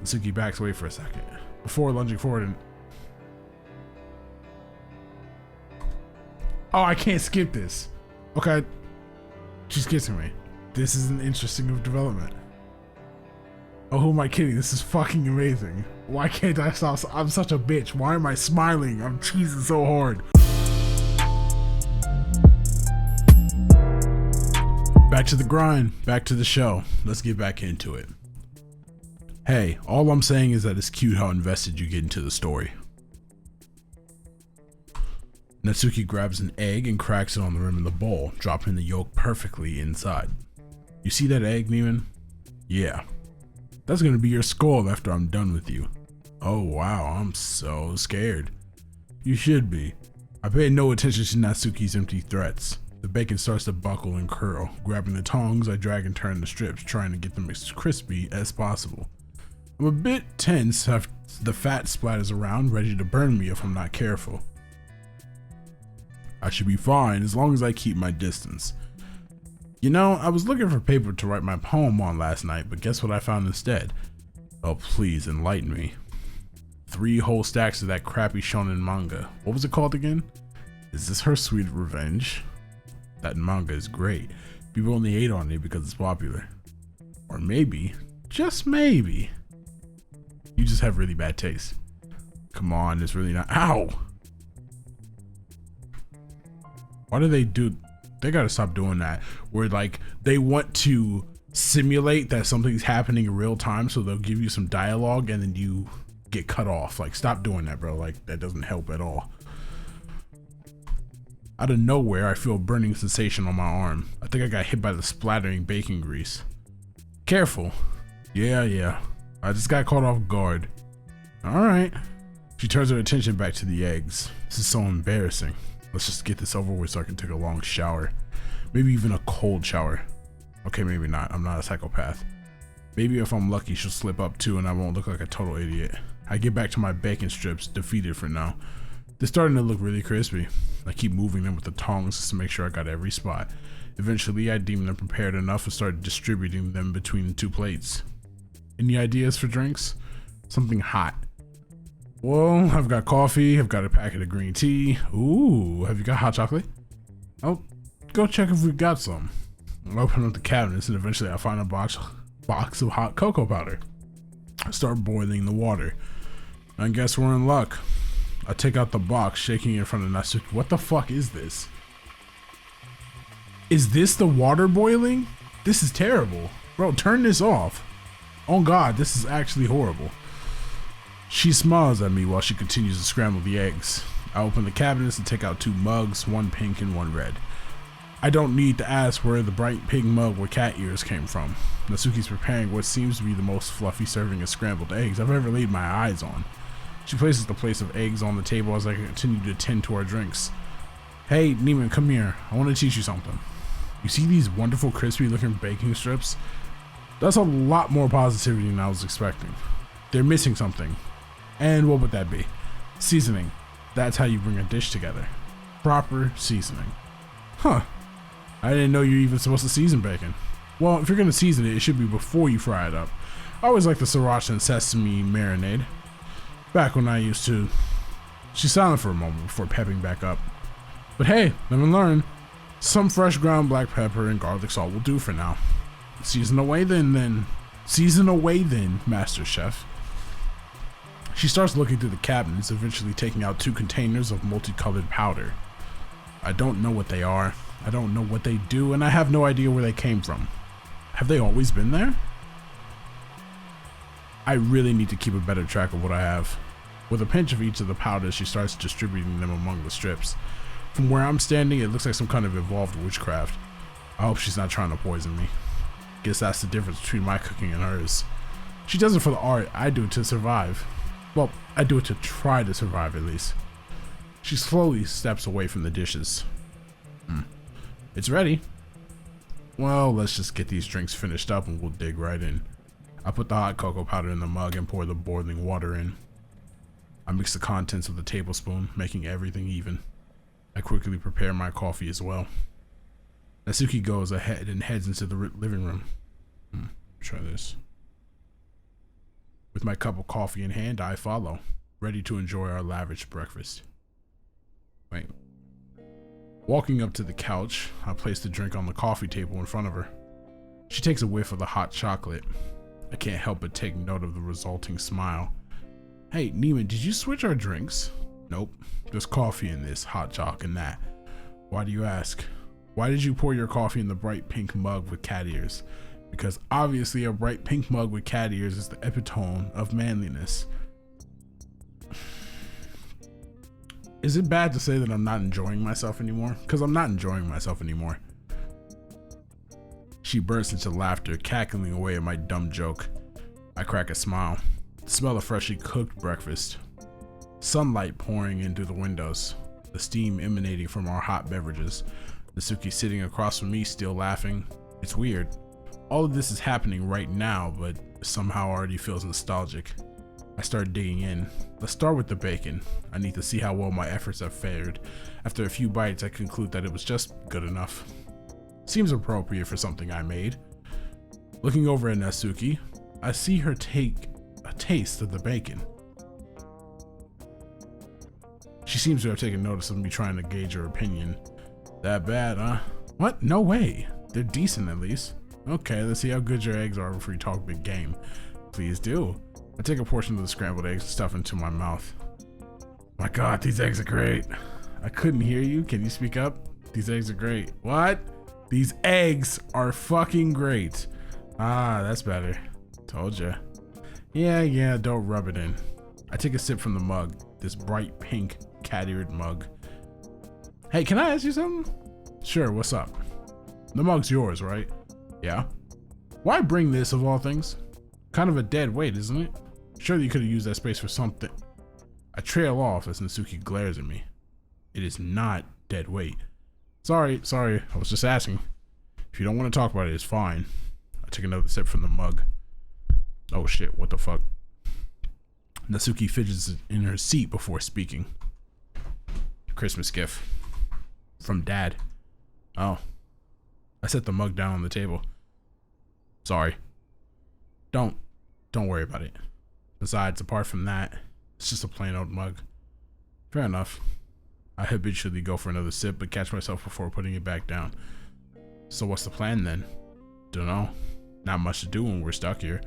Natsuki backs away for a second before lunging forward and... Oh, I can't skip this. Okay. She's kissing me. This is an interesting development. Oh, who am I kidding? This is fucking amazing. Why can't I stop? I'm such a bitch. Why am I smiling? I'm cheesing so hard. Back to the grind. Back to the show. Let's get back into it. Hey, all I'm saying is that it's cute how invested you get into the story. Natsuki grabs an egg and cracks it on the rim of the bowl, dropping the yolk perfectly inside. You see that egg, Neiman? Yeah. That's gonna be your skull after I'm done with you. Oh wow, I'm so scared. You should be. I paid no attention to Natsuki's empty threats. The bacon starts to buckle and curl. Grabbing the tongs, I drag and turn the strips, trying to get them as crispy as possible. I'm a bit tense after the fat splatters around, ready to burn me if I'm not careful. I should be fine as long as I keep my distance. You know, I was looking for paper to write my poem on last night, but guess what I found instead? Oh, please enlighten me. 3 whole stacks of that crappy shonen manga. What was it called again? Is this her sweet revenge? That manga is great. People only hate on it because it's popular. Or maybe, just maybe, you just have really bad taste. Come on, it's really not. Ow! Why do they do? They gotta stop doing that. Where like they want to simulate that something's happening in real time, so they'll give you some dialogue and then you get cut off. Like, stop doing that, bro. Like, that doesn't help at all. Out of nowhere, I feel a burning sensation on my arm. I think I got hit by the splattering bacon grease. Careful. Yeah. I just got caught off guard. Alright. She turns her attention back to the eggs. This is so embarrassing. Let's just get this over with so I can take a long shower. Maybe even a cold shower. Okay, maybe not. I'm not a psychopath. Maybe if I'm lucky, she'll slip up too and I won't look like a total idiot. I get back to my bacon strips, defeated for now. They're starting to look really crispy. I keep moving them with the tongs just to make sure I got every spot. Eventually, I deem them prepared enough and start distributing them between the 2 plates. Any ideas for drinks? Something hot. Well, I've got coffee, I've got a packet of green tea. Ooh, have you got hot chocolate? Oh, go check if we've got some. I open up the cabinets and eventually I find a box of hot cocoa powder. I start boiling the water. I guess we're in luck. I take out the box, shaking it in front of Natsuki. What the fuck is this? Is this the water boiling? This is terrible. Bro, turn this off. Oh god, this is actually horrible. She smiles at me while she continues to scramble the eggs. I open the cabinets and take out 2 mugs, 1 pink and 1 red. I don't need to ask where the bright pink mug with cat ears came from. Natsuki's preparing what seems to be the most fluffy serving of scrambled eggs I've ever laid my eyes on. She places the plates of eggs on the table as I continue to tend to our drinks. Hey, Neiman, come here. I want to teach you something. You see these wonderful crispy looking bacon strips? That's a lot more positivity than I was expecting. They're missing something. And what would that be? Seasoning. That's how you bring a dish together. Proper seasoning. Huh. I didn't know you're even supposed to season bacon. Well, if you're going to season it, it should be before you fry it up. I always like the sriracha and sesame marinade. Back when I used to... She's silent for a moment before pepping back up. But hey, live and learn. Some fresh ground black pepper and garlic salt will do for now. Season away then. Season away then, Master Chef. She starts looking through the cabinets, eventually taking out 2 containers of multicolored powder. I don't know what they are, I don't know what they do, and I have no idea where they came from. Have they always been there? I really need to keep a better track of what I have. With a pinch of each of the powders, she starts distributing them among the strips. From where I'm standing, it looks like some kind of evolved witchcraft. I hope she's not trying to poison me. Guess that's the difference between my cooking and hers. She does it for the art, I do it to survive. Well, I do it to try to survive at least. She slowly steps away from the dishes. It's ready. Well, let's just get these drinks finished up and we'll dig right in. I put the hot cocoa powder in the mug and pour the boiling water in. I mix the contents of the tablespoon, making everything even. I quickly prepare my coffee as well. Natsuki goes ahead and heads into the living room. Try this. With my cup of coffee in hand, I follow, ready to enjoy our lavish breakfast. Wait. Walking up to the couch, I place the drink on the coffee table in front of her. She takes a whiff of the hot chocolate. I can't help but take note of the resulting smile. Hey, Neiman, did you switch our drinks? Nope. There's coffee in this, hot chocolate in that. Why do you ask? Why did you pour your coffee in the bright pink mug with cat ears? Because obviously a bright pink mug with cat ears is the epitome of manliness. Is it bad to say that I'm not enjoying myself anymore? Because I'm not enjoying myself anymore. She bursts into laughter, cackling away at my dumb joke. I crack a smile. The smell of freshly cooked breakfast. Sunlight pouring in through the windows. The steam emanating from our hot beverages. Natsuki sitting across from me, still laughing. It's weird. All of this is happening right now, but somehow already feels nostalgic. I start digging in. Let's start with the bacon. I need to see how well my efforts have fared. After a few bites, I conclude that it was just good enough. Seems appropriate for something I made. Looking over at Natsuki, I see her take a taste of the bacon. She seems to have taken notice of me trying to gauge her opinion. That bad, huh? What? No way. They're decent at least. Okay, let's see how good your eggs are before you talk big game. Please do. I take a portion of the scrambled eggs and stuff into my mouth. My God, these eggs are great. I couldn't hear you. Can you speak up? These eggs are great. What? These eggs are fucking great. Ah, that's better. Told ya. Yeah, don't rub it in. I take a sip from the mug, this bright pink cat-eared mug. Hey, can I ask you something? Sure, what's up? The mug's yours, right? Yeah. Why bring this of all things? Kind of a dead weight, isn't it? Surely you could have used that space for something. I trail off as Natsuki glares at me. It is not dead weight. Sorry, I was just asking. If you don't want to talk about it, it's fine. I take another sip from the mug. Oh shit, what the fuck? Natsuki fidgets in her seat before speaking. Christmas gift. From Dad. Oh. I set the mug down on the table. Sorry. Don't worry about it. Besides, apart from that, it's just a plain old mug. Fair enough. I habitually go for another sip, but catch myself before putting it back down. So what's the plan then? Dunno. Not much to do when we're stuck here.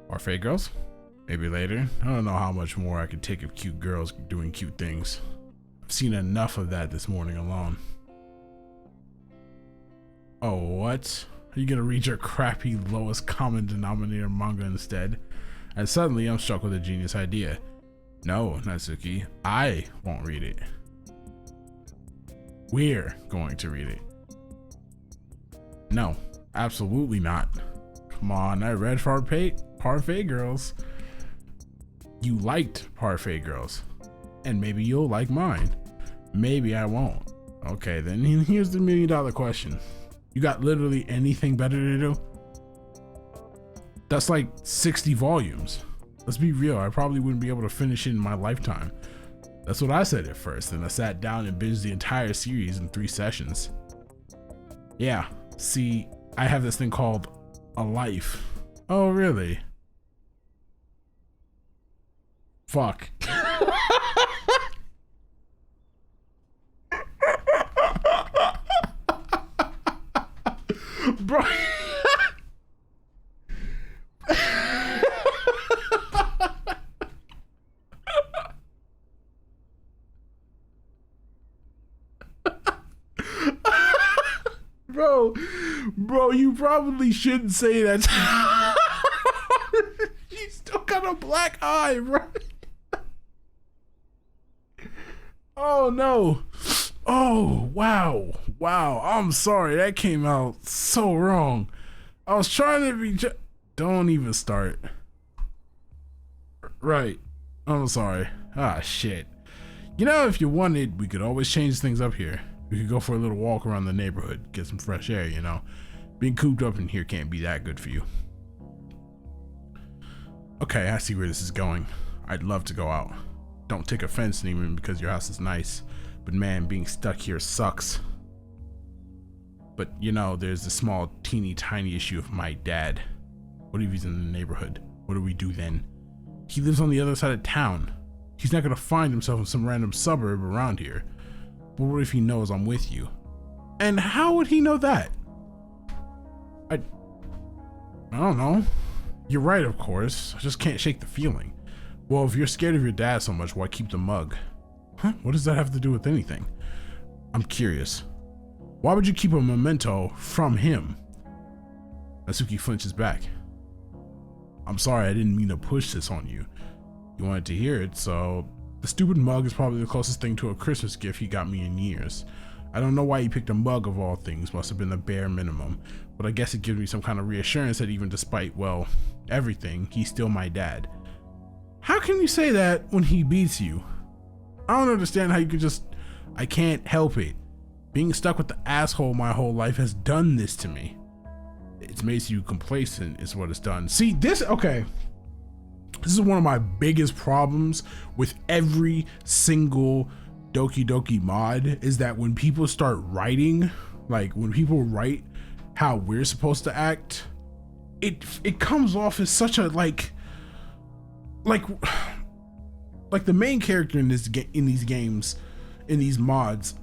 Parfait girls? Maybe later. I don't know how much more I can take of cute girls doing cute things. I've seen enough of that this morning alone. Oh, what? Are you gonna read your crappy lowest common denominator manga instead? And suddenly I'm struck with a genius idea. No, Natsuki, I won't read it. We're going to read it. No, absolutely not. Come on, I read Parfait Girls. You liked Parfait Girls. And maybe you'll like mine. Maybe I won't. Okay, then here's the $1 million question. You got literally anything better to do? That's like 60 volumes. Let's be real, I probably wouldn't be able to finish it in my lifetime. That's what I said at first, and I sat down and binged the entire series in 3 sessions. Yeah, see, I have this thing called a life. Oh, really? Fuck. Bro. Bro, you probably shouldn't say that. She's still got a black eye, bro. Oh no. Oh, wow. I'm sorry. That came out so wrong. I was trying to be don't even start. Right. I'm sorry. Ah, shit. You know, if you wanted, we could always change things up here. We could go for a little walk around the neighborhood, get some fresh air, you know. Being cooped up in here can't be that good for you. Okay, I see where this is going. I'd love to go out. Don't take offense, Neiman, because your house is nice. But man, being stuck here sucks. But you know, there's the small, teeny tiny issue of my dad. What if he's in the neighborhood? What do we do then? He lives on the other side of town. He's not gonna find himself in some random suburb around here. But what if he knows I'm with you? And how would he know that? I don't know. You're right, of course. I just can't shake the feeling. Well, if you're scared of your dad so much, why keep the mug? Huh? What does that have to do with anything? I'm curious. Why would you keep a memento from him? Natsuki flinches back. I'm sorry, I didn't mean to push this on you. You wanted to hear it, so the stupid mug is probably the closest thing to a Christmas gift he got me in years. I don't know why he picked a mug of all things, must have been the bare minimum, but I guess it gives me some kind of reassurance that even despite, well, everything, he's still my dad. How can you say that when he beats you? I don't understand how you could just, I can't help it. Being stuck with the asshole my whole life has done this to me. It's made you complacent is what it's done. See, this is one of my biggest problems with every single Doki Doki mod, is that when people start writing, like when people write how we're supposed to act, it comes off as such a like the main character in these games, in these mods,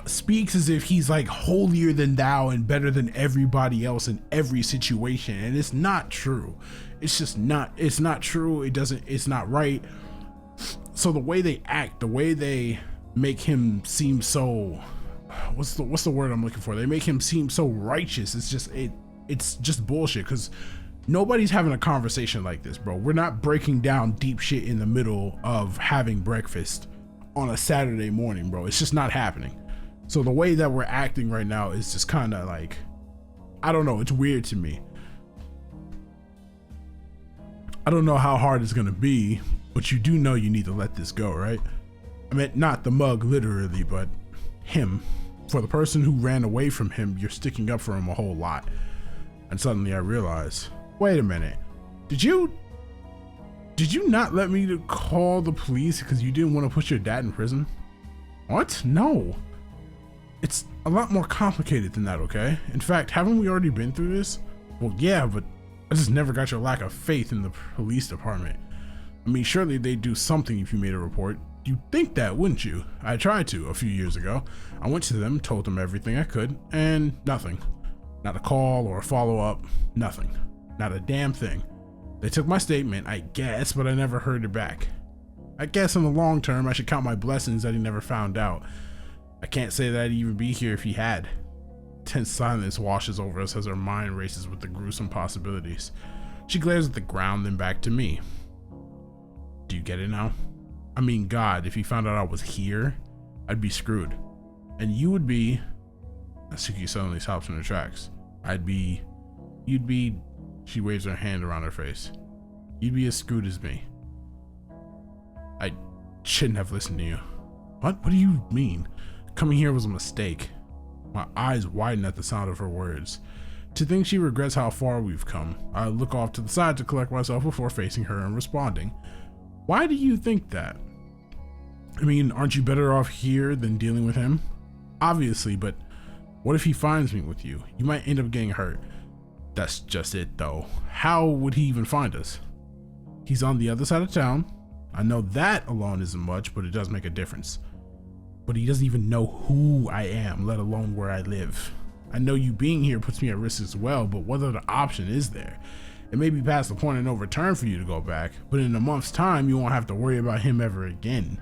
speaks as if he's like holier than thou and better than everybody else in every situation, and it's not true. It's not true. It's not right. So the way they act, the way they make him seem so, what's the word I'm looking for? They make him seem so righteous. It's just bullshit, because nobody's having a conversation like this, bro. We're not breaking down deep shit in the middle of having breakfast on a Saturday morning, bro. It's just not happening. So the way that we're acting right now is just kind of like, I don't know, it's weird to me. I don't know how hard it's gonna be, but you do know you need to let this go, right? I mean, not the mug literally, but him. For the person who ran away from him, you're sticking up for him a whole lot. And suddenly I realize, wait a minute, did you not let me to call the police because you didn't want to put your dad in prison? What? No. It's a lot more complicated than that, okay? In fact, haven't we already been through this? Well, yeah, but I just never got your lack of faith in the police department. I mean, surely they'd do something if you made a report. You'd think that, wouldn't you? I tried to a few years ago. I went to them, told them everything I could, and nothing. Not a call or a follow-up, nothing. Not a damn thing. They took my statement, I guess, but I never heard it back. I guess in the long term, I should count my blessings that he never found out. I can't say that I'd even be here if he had. Tense silence washes over us as her mind races with the gruesome possibilities. She glares at the ground, then back to me. Do you get it now? I mean, God, if he found out I was here, I'd be screwed. And you would be... Natsuki suddenly stops in her tracks. You'd be... She waves her hand around her face. You'd be as screwed as me. I shouldn't have listened to you. What do you mean? Coming here was a mistake. My eyes widen at the sound of her words. To think she regrets how far we've come, I look off to the side to collect myself before facing her and responding. Why do you think that? I mean, aren't you better off here than dealing with him? Obviously, but what if he finds me with you? You might end up getting hurt. That's just it, though. How would he even find us? He's on the other side of town. I know that alone isn't much, but it does make a difference. But he doesn't even know who I am, let alone where I live. I know you being here puts me at risk as well, but what other option is there? It may be past the point of no return for you to go back, but in a month's time, you won't have to worry about him ever again.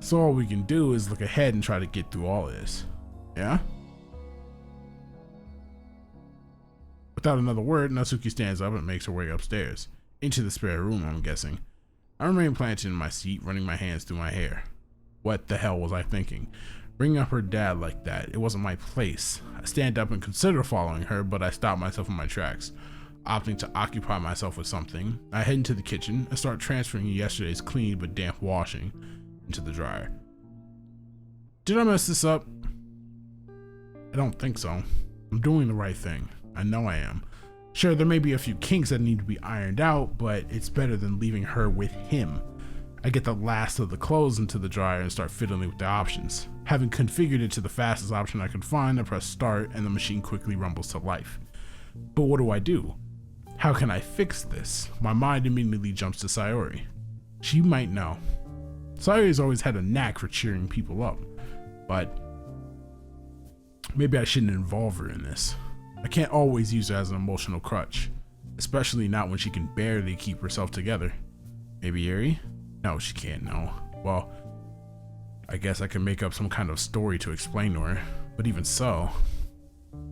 So all we can do is look ahead and try to get through all this. Yeah? Without another word, Natsuki stands up and makes her way upstairs. Into the spare room, I'm guessing. I remain planted in my seat, running my hands through my hair. What the hell was I thinking? Bringing up her dad like that, it wasn't my place. I stand up and consider following her, but I stop myself in my tracks. Opting to occupy myself with something, I head into the kitchen and start transferring yesterday's clean but damp washing into the dryer. Did I mess this up? I don't think so. I'm doing the right thing. I know I am. Sure, there may be a few kinks that need to be ironed out, but it's better than leaving her with him. I get the last of the clothes into the dryer and start fiddling with the options. Having configured it to the fastest option I could find, I press start and the machine quickly rumbles to life. But what do? How can I fix this? My mind immediately jumps to Sayori. She might know. Sayori's always had a knack for cheering people up, but maybe I shouldn't involve her in this. I can't always use her as an emotional crutch, especially not when she can barely keep herself together. Maybe Yuri? No, she can't know. Well, I guess I can make up some kind of story to explain to her, but even so,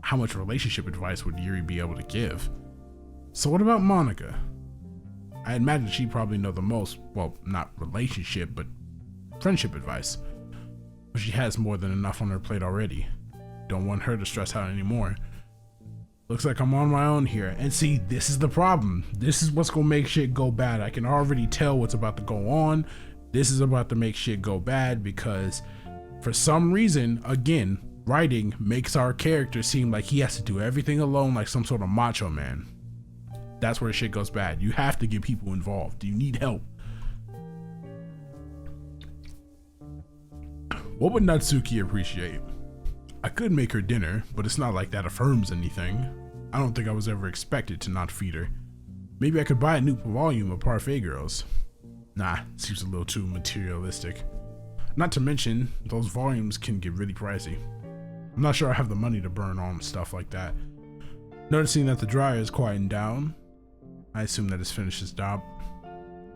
how much relationship advice would Yuri be able to give? So what about Monica? I imagine she'd probably know the most, well, not relationship, but friendship advice. But she has more than enough on her plate already. Don't want her to stress out anymore. Looks like I'm on my own here. And see, this is the problem. This is what's gonna make shit go bad. I can already tell what's about to go on. This is about to make shit go bad because for some reason, again, writing makes our character seem like he has to do everything alone like some sort of macho man. That's where shit goes bad. You have to get people involved. You need help. What would Natsuki appreciate? I could make her dinner, but it's not like that affirms anything. I don't think I was ever expected to not feed her. Maybe I could buy a new volume of Parfait Girls. Nah, seems a little too materialistic. Not to mention, those volumes can get really pricey. I'm not sure I have the money to burn on stuff like that. Noticing that the dryer is quieting down, I assume that it's finished its job.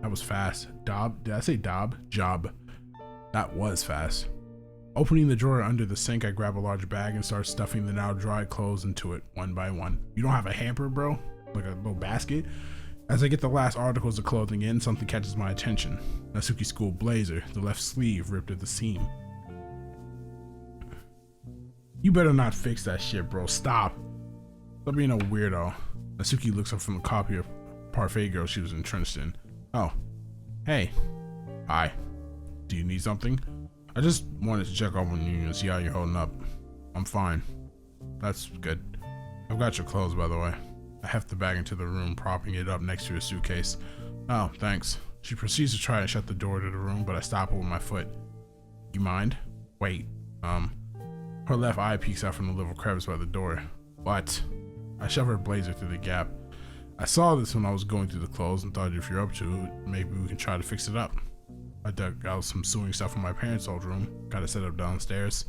That was fast. Dob? Did I say dob? Job. That was fast. Opening the drawer under the sink, I grab a large bag and start stuffing the now dry clothes into it one by one. You don't have a hamper, bro? Like a little basket? As I get the last articles of clothing in, something catches my attention. Natsuki's school blazer, the left sleeve ripped at the seam. You better not fix that shit, bro. Stop. Stop being a weirdo. Natsuki looks up from the copy of Parfait Girl she was entrenched in. Oh. Hey. Hi. Do you need something? I just wanted to check up on you and see how you're holding up. I'm fine. That's good. I've got your clothes, by the way. I heft the bag into the room, propping it up next to a suitcase. Oh, thanks. She proceeds to try and shut the door to the room, but I stop her with my foot. You mind? Wait. Her left eye peeks out from the little crevice by the door. What? I shove her blazer through the gap. I saw this when I was going through the clothes and thought if you're up to it, maybe we can try to fix it up. I dug out some sewing stuff from my parents' old room. Got it set up downstairs.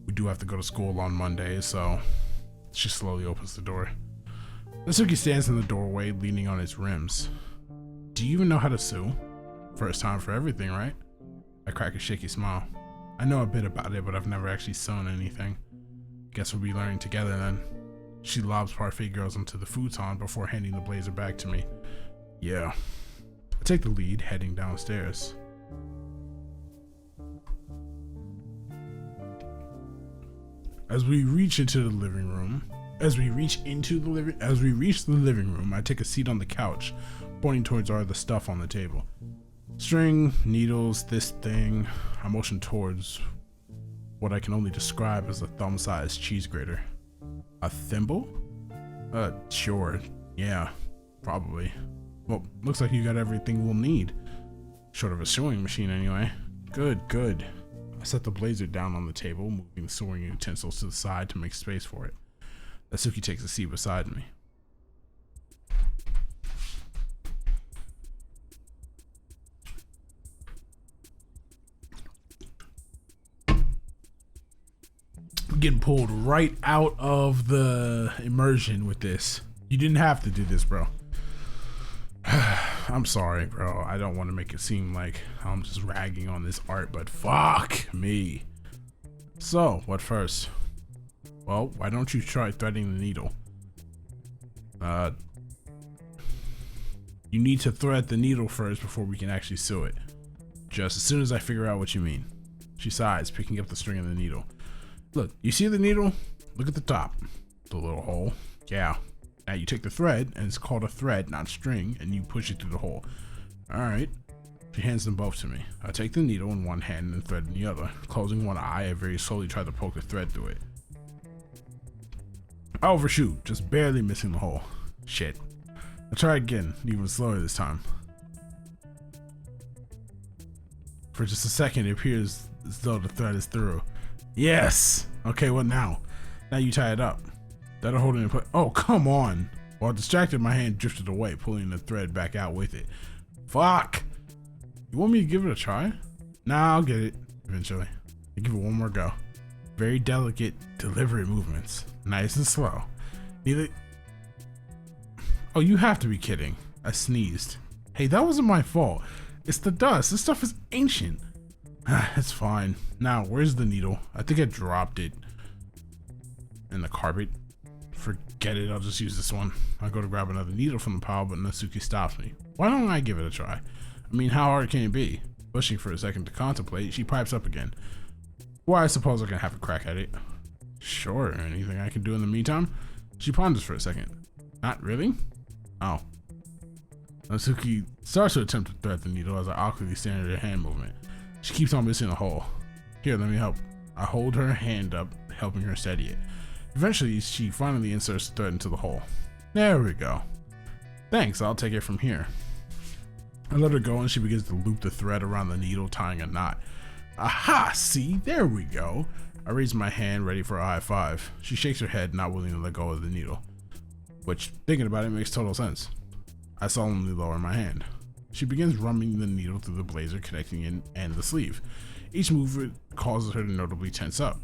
We do have to go to school on Monday, so she slowly opens the door. Natsuki stands in the doorway, leaning on its rims. Do you even know how to sew? First time for everything, right? I crack a shaky smile. I know a bit about it, but I've never actually sewn anything. Guess we'll be learning together then. She lobs Parfait Girls onto the futon before handing the blazer back to me. Yeah. I take the lead, heading downstairs. As we reach the living room, I take a seat on the couch, pointing towards all the stuff on the table. String, needles, this thing. I motion towards what I can only describe as a thumb-sized cheese grater. A thimble? Sure. Yeah, probably. Well, looks like you got everything we'll need. Short of a sewing machine anyway. Good, good. I set the blazer down on the table, moving the sewing utensils to the side to make space for it. Natsuki takes a seat beside me. I'm getting pulled right out of the immersion with this. You didn't have to do this, bro. I'm sorry, bro. I don't want to make it seem like I'm just ragging on this art, but fuck me. So, what first? Well, why don't you try threading the needle? You need to thread the needle first before we can actually sew it. Just as soon as I figure out what you mean. She sighs, picking up the string of the needle. Look, you see the needle? Look at the top. The little hole. Yeah. Now you take the thread, and it's called a thread, not string, and you push it through the hole. Alright. She hands them both to me. I take the needle in one hand and the thread in the other. Closing one eye, I very slowly try to poke the thread through it. I overshoot, just barely missing the hole. Shit. I try again, even slower this time. For just a second, it appears as though the thread is through. Yes! Okay, what now? Now you tie it up. That'll hold it in place. Oh, come on. While distracted, my hand drifted away, pulling the thread back out with it. Fuck! You want me to give it a try? Nah, I'll get it eventually. I'll give it one more go. Very delicate, deliberate movements. Nice and slow. Neither. Oh, you have to be kidding. I sneezed. Hey, that wasn't my fault. It's the dust. This stuff is ancient. It's fine. Now, where's the needle? I think I dropped it in the carpet. Forget it. I'll just use this one. I'll go to grab another needle from the pile, but Natsuki stops me. Why don't I give it a try? I mean, how hard can it be? Pushing for a second to contemplate, she pipes up again. Well, I suppose I can have a crack at it. Sure. Anything I can do in the meantime? She ponders for a second. Not really? Oh. Natsuki starts to attempt to thread the needle as I awkwardly stand at her hand movement. She keeps on missing a hole. Here, let me help. I hold her hand up, helping her steady it. Eventually, she finally inserts the thread into the hole. There we go. Thanks, I'll take it from here. I let her go and she begins to loop the thread around the needle, tying a knot. Aha, see, there we go. I raise my hand, ready for a high five. She shakes her head, not willing to let go of the needle. Which, thinking about it, makes total sense. I solemnly lower my hand. She begins running the needle through the blazer, connecting in and the sleeve. Each movement causes her to notably tense up.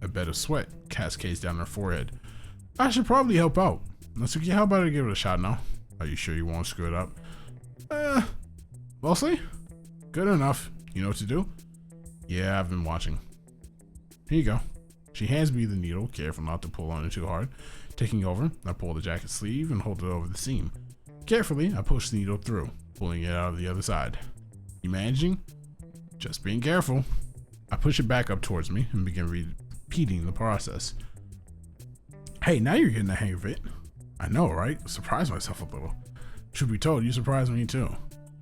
A bed of sweat cascades down her forehead. I should probably help out. Natsuki, how about I give it a shot now? Are you sure you won't screw it up? Mostly? Good enough. You know what to do? Yeah, I've been watching. Here you go. She hands me the needle, careful not to pull on it too hard. Taking over, I pull the jacket sleeve and hold it over the seam. Carefully, I push the needle through, pulling it out of the other side. You managing? Just being careful. I push it back up towards me and begin repeating the process. Hey, now you're getting the hang of it. I know, right? Surprised myself a little. Truth be told, you surprised me too.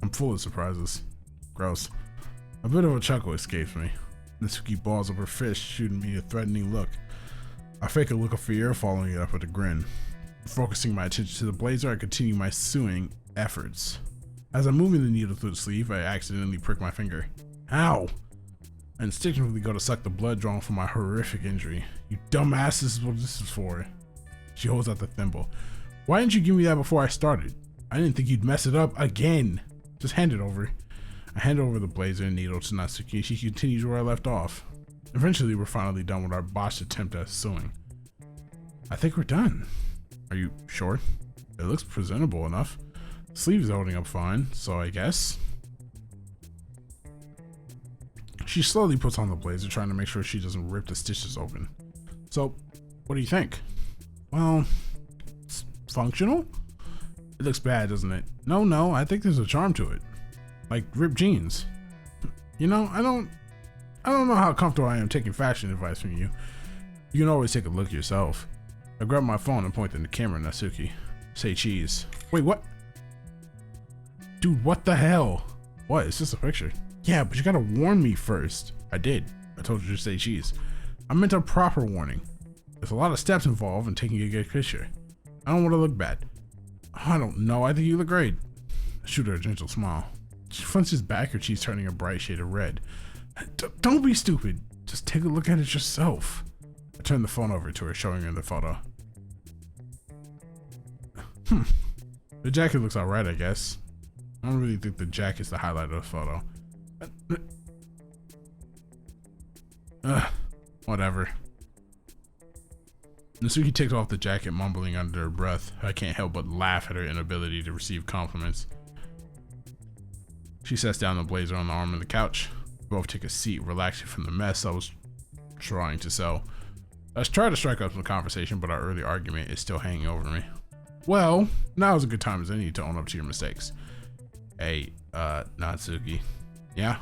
I'm full of surprises. Gross. A bit of a chuckle escapes me. Natsuki balls up her fist, shooting me a threatening look. I fake a look of fear, following it up with a grin. Focusing my attention to the blazer, I continue my sewing efforts. As I'm moving the needle through the sleeve, I accidentally prick my finger. Ow! I instinctively go to suck the blood drawn from my horrific injury. You dumbass, this is what this is for. She holds out the thimble. Why didn't you give me that before I started? I didn't think you'd mess it up again. Just hand it over. I hand over the blazer and needle to Natsuki and she continues where I left off. Eventually, we're finally done with our botched attempt at sewing. I think we're done. Are you sure? It looks presentable enough. The sleeve is holding up fine, so I guess. She slowly puts on the blazer, trying to make sure she doesn't rip the stitches open. So, what do you think? Well, it's functional? It looks bad, doesn't it? No, I think there's a charm to it. Like ripped jeans. You know, I don't know how comfortable I am taking fashion advice from you. You can always take a look yourself. I grab my phone and point at the camera at Natsuki. Say cheese. Wait, what? Dude, what the hell? What? It's just a picture. Yeah, but you gotta warn me first. I did. I told you to say cheese. I meant a proper warning. There's a lot of steps involved in taking a good picture. I don't want to look bad. I don't know. I think you look great. I shoot her a gentle smile. She flinches back, her cheeks turning a bright shade of red. Don't be stupid. Just take a look at it yourself. I turn the phone over to her, showing her the photo. The jacket looks alright, I guess. I don't really think the jacket's the highlight of the photo. Whatever. Natsuki takes off the jacket, mumbling under her breath. I can't help but laugh at her inability to receive compliments. She sets down the blazer on the arm of the couch. We both take a seat, relaxing from the mess I was trying to sew. I try to strike up some conversation, but our early argument is still hanging over me. Well, now is a good time as any to own up to your mistakes. Hey, Natsuki. Yeah?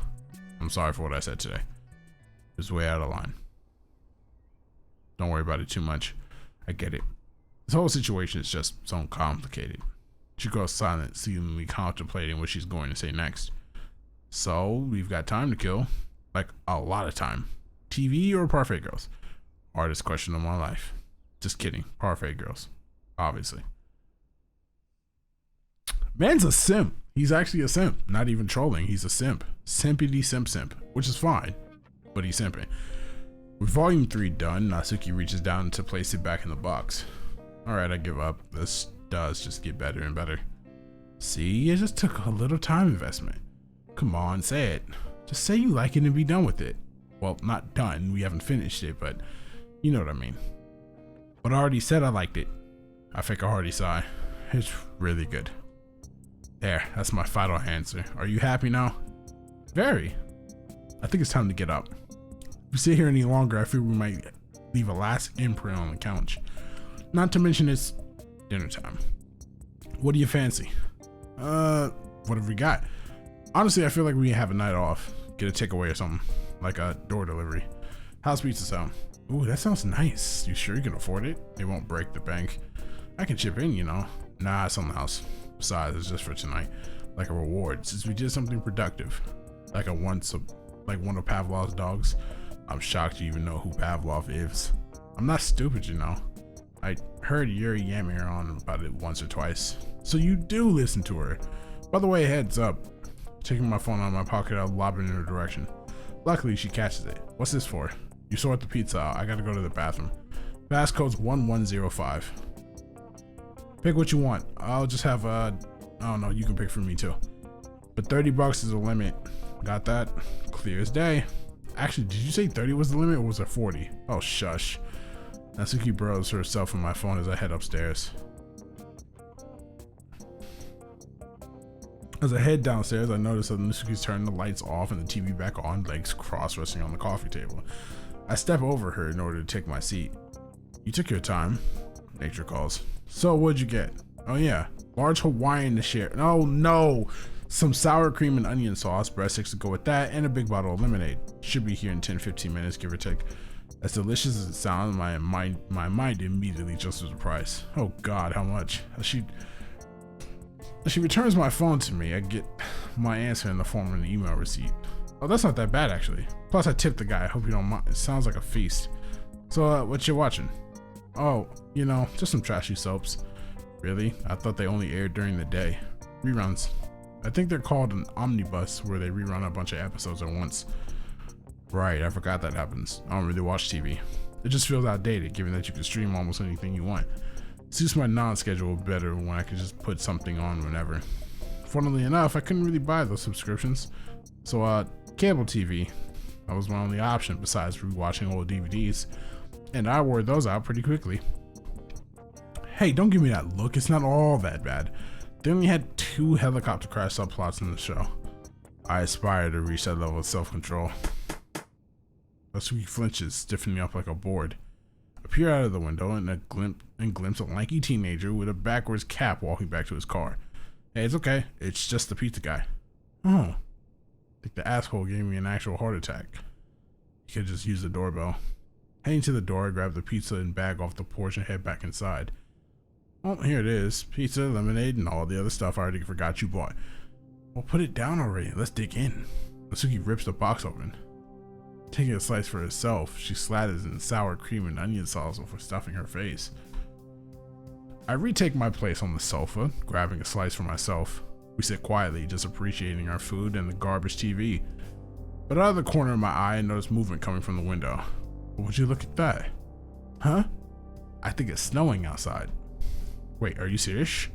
I'm sorry for what I said today. It was way out of line. Don't worry about it too much. I get it. This whole situation is just so complicated. She goes silent, seemingly contemplating what she's going to say next. So, we've got time to kill. Like, a lot of time. TV or Parfait Girls? Hardest question of my life. Just kidding. Parfait Girls. Obviously. Man's a simp. He's actually a simp. Not even trolling. He's a simp. Simpity simp. Which is fine. But he's simping. With volume 3 done, Natsuki reaches down to place it back in the box. Alright, I give up. Let's does just get better and better. See, it just took a little time investment. Come on, say it. Just say you like it and be done with it. Well, not done, we haven't finished it, but you know what I mean. But I already said I liked it. I fake a hearty sigh. It's really good. There, that's my final answer. Are you happy now? Very. I think it's time to get up. If we sit here any longer, I fear we might leave a lasting imprint on the couch. Not to mention it's dinner time. What do you fancy? What have we got? Honestly, I feel like we have a night off. Get a takeaway or something, like a door delivery. How's pizza sound? Ooh, that sounds nice. You sure you can afford it? It won't break the bank. I can chip in, you know. Nah, it's on the house. Besides, it's just for tonight, like a reward since we did something productive, like one of Pavlov's dogs. I'm shocked you even know who Pavlov is. I'm not stupid, you know. I heard Yuri yamming on about it once or twice. So you do listen to her. By the way, heads up. Taking my phone out of my pocket, I'll lob it in her direction. Luckily, she catches it. What's this for? You sort the pizza out. I gotta go to the bathroom. Passcode's 1105. Pick what you want. I'll just have I don't know, you can pick for me too. But $30 is the limit. Got that? Clear as day. Actually, did you say 30 was the limit or was it 40? Oh, shush. Natsuki burrows herself on my phone as I head upstairs. As I head downstairs, I notice that Natsuki's turned the lights off and the TV back on, legs cross-resting on the coffee table. I step over her in order to take my seat. You took your time. Nature calls. So what'd you get? Oh yeah, large Hawaiian to share. Oh no! Some sour cream and onion sauce, breadsticks to go with that, and a big bottle of lemonade. Should be here in 10-15 minutes, give or take. As delicious as it sounds, my mind immediately jumps to the price. Oh god, how much? As she returns my phone to me, I get my answer in the form of an email receipt. Oh, that's not that bad actually. Plus I tipped the guy, I hope you don't mind. It sounds like a feast. So what you watching? Oh, you know, just some trashy soaps. Really? I thought they only aired during the day. Reruns. I think they're called an omnibus, where they rerun a bunch of episodes at once. Right, I forgot that happens. I don't really watch TV. It just feels outdated, given that you can stream almost anything you want. Suits my non-schedule better when I can just put something on whenever. Funnily enough, I couldn't really buy those subscriptions. So, cable TV, that was my only option besides rewatching old DVDs. And I wore those out pretty quickly. Hey, don't give me that look, it's not all that bad. They only had 2 helicopter crash subplots in the show. I aspire to reach that level of self-control. Natsuki flinches, stiffening up like a board. I peer out of the window and glimpse a lanky teenager with a backwards cap walking back to his car. Hey, it's okay, it's just the pizza guy. Oh, I think the asshole gave me an actual heart attack. He could just use the doorbell. Heading to the door, I grab the pizza and bag off the porch and head back inside. Oh, here it is. Pizza, lemonade, and all the other stuff I already forgot you bought. Well, put it down already. Let's dig in. Natsuki rips the box open. Taking a slice for herself, she slathers in sour cream and onion sauce before stuffing her face. I retake my place on the sofa, grabbing a slice for myself. We sit quietly, just appreciating our food and the garbage TV. But out of the corner of my eye, I notice movement coming from the window. Would you look at that? Huh? I think it's snowing outside. Wait, are you serious?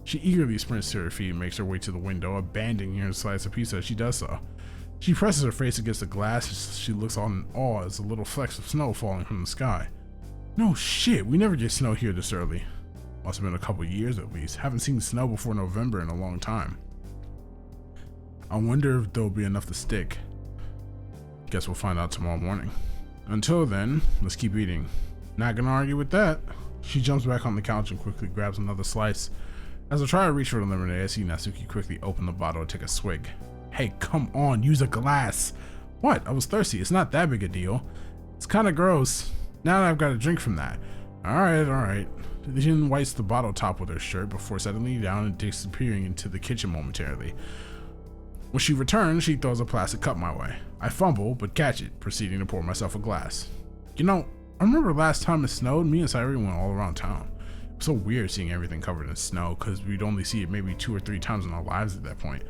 She eagerly sprints to her feet and makes her way to the window, abandoning her slice of pizza as she does so. She presses her face against the glass as she looks on in awe as a little flecks of snow falling from the sky. No shit, we never get snow here this early. Must have been a couple years at least. Haven't seen snow before November in a long time. I wonder if there'll be enough to stick. Guess we'll find out tomorrow morning. Until then, let's keep eating. Not gonna argue with that. She jumps back on the couch and quickly grabs another slice. As I try to reach for the lemonade, I see Natsuki quickly open the bottle and take a swig. Hey, come on, use a glass. What? I was thirsty. It's not that big a deal. It's kind of gross. Now that I've got a drink from that. Alright. She then wipes the bottle top with her shirt before settling down and disappearing into the kitchen momentarily. When she returns, she throws a plastic cup my way. I fumble, but catch it, proceeding to pour myself a glass. You know, I remember last time it snowed, me and Sairi went all around town. It was so weird seeing everything covered in snow, because we'd only see it maybe 2 or 3 times in our lives at that point.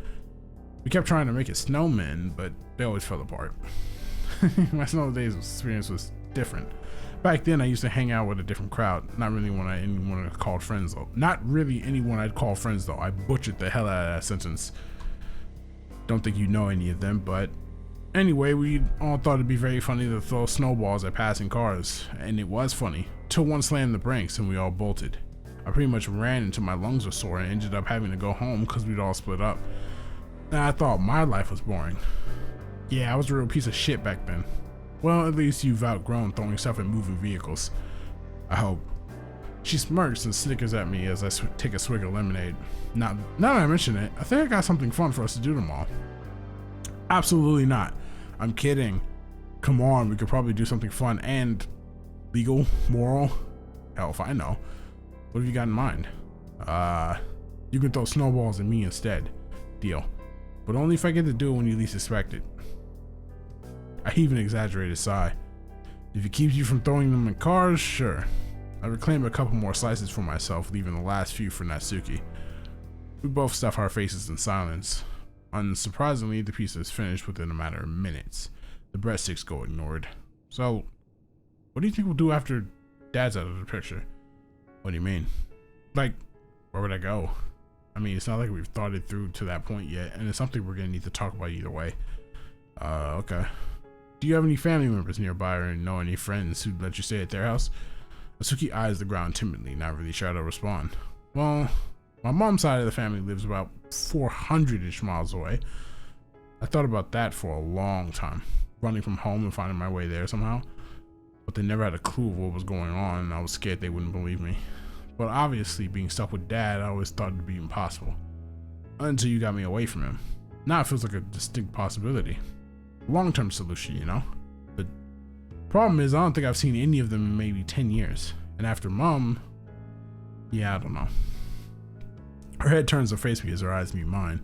We kept trying to make it snowmen, but they always fell apart. My snow days experience was different. Back then, I used to hang out with a different crowd. Not really anyone I called friends though. Not really anyone I'd call friends though. I butchered the hell out of that sentence. Don't think you know any of them, but anyway, we all thought it'd be very funny to throw snowballs at passing cars, and it was funny. Till one slammed the brakes and we all bolted. I pretty much ran until my lungs were sore and ended up having to go home because we'd all split up. And I thought my life was boring. Yeah, I was a real piece of shit back then. Well, at least you've outgrown throwing stuff at moving vehicles. I hope. She smirks and snickers at me as I take a swig of lemonade. Now that I mention it, I think I got something fun for us to do tomorrow. Absolutely not. I'm kidding. Come on, we could probably do something fun and legal, moral. Hell if I know. What have you got in mind? You can throw snowballs at me instead. Deal. But only if I get to do it when you least expect it. I heave an exaggerated sigh. If it keeps you from throwing them in cars, sure. I reclaim a couple more slices for myself, leaving the last few for Natsuki. We both stuff our faces in silence. Unsurprisingly, the pizza is finished within a matter of minutes. The breadsticks go ignored. So, what do you think we'll do after Dad's out of the picture? What do you mean? Like, where would I go? I mean, it's not like we've thought it through to that point yet, and it's something we're gonna need to talk about either way. Okay. Do you have any family members nearby or know any friends who'd let you stay at their house? Natsuki eyes the ground timidly, not really sure how to respond. Well, my mom's side of the family lives about 400-ish miles away. I thought about that for a long time, running from home and finding my way there somehow. But they never had a clue of what was going on, and I was scared they wouldn't believe me. But obviously, being stuck with Dad, I always thought it'd be impossible. Until you got me away from him. Now it feels like a distinct possibility. Long-term solution, you know? The problem is, I don't think I've seen any of them in maybe 10 years. And after Mom, yeah, I don't know. Her head turns to face me as her eyes meet mine.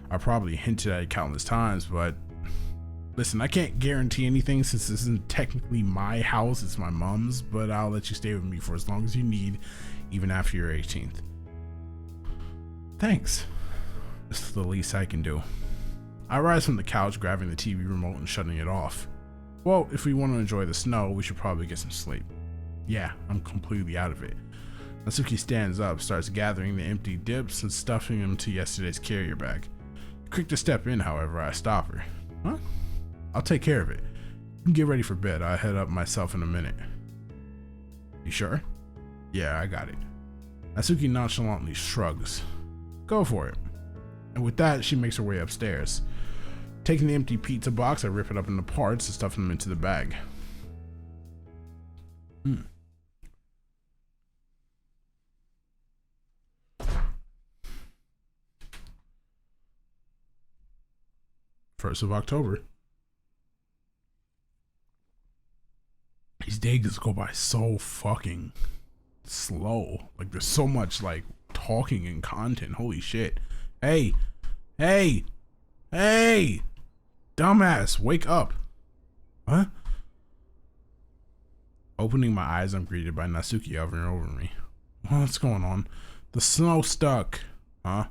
I probably hinted at it countless times, but listen, I can't guarantee anything since this isn't technically my house, it's my mom's, but I'll let you stay with me for as long as you need, even after your 18th. Thanks. It's the least I can do. I rise from the couch, grabbing the TV remote and shutting it off. Well, if we want to enjoy the snow, we should probably get some sleep. Yeah, I'm completely out of it. Natsuki stands up, starts gathering the empty dips and stuffing them to yesterday's carrier bag. Quick to step in, however, I stop her. Huh? I'll take care of it. You can get ready for bed. I'll head up myself in a minute. You sure? Yeah, I got it. Natsuki nonchalantly shrugs. Go for it. And with that, she makes her way upstairs. Taking the empty pizza box, I rip it up into parts and stuff them into the bag. First of October. These days go by so fucking slow. Like there's so much like talking and content. Holy shit. Hey, dumbass, wake up. Huh? Opening my eyes, I'm greeted by Natsuki hovering over me. What's going on? The snow stuck. Huh?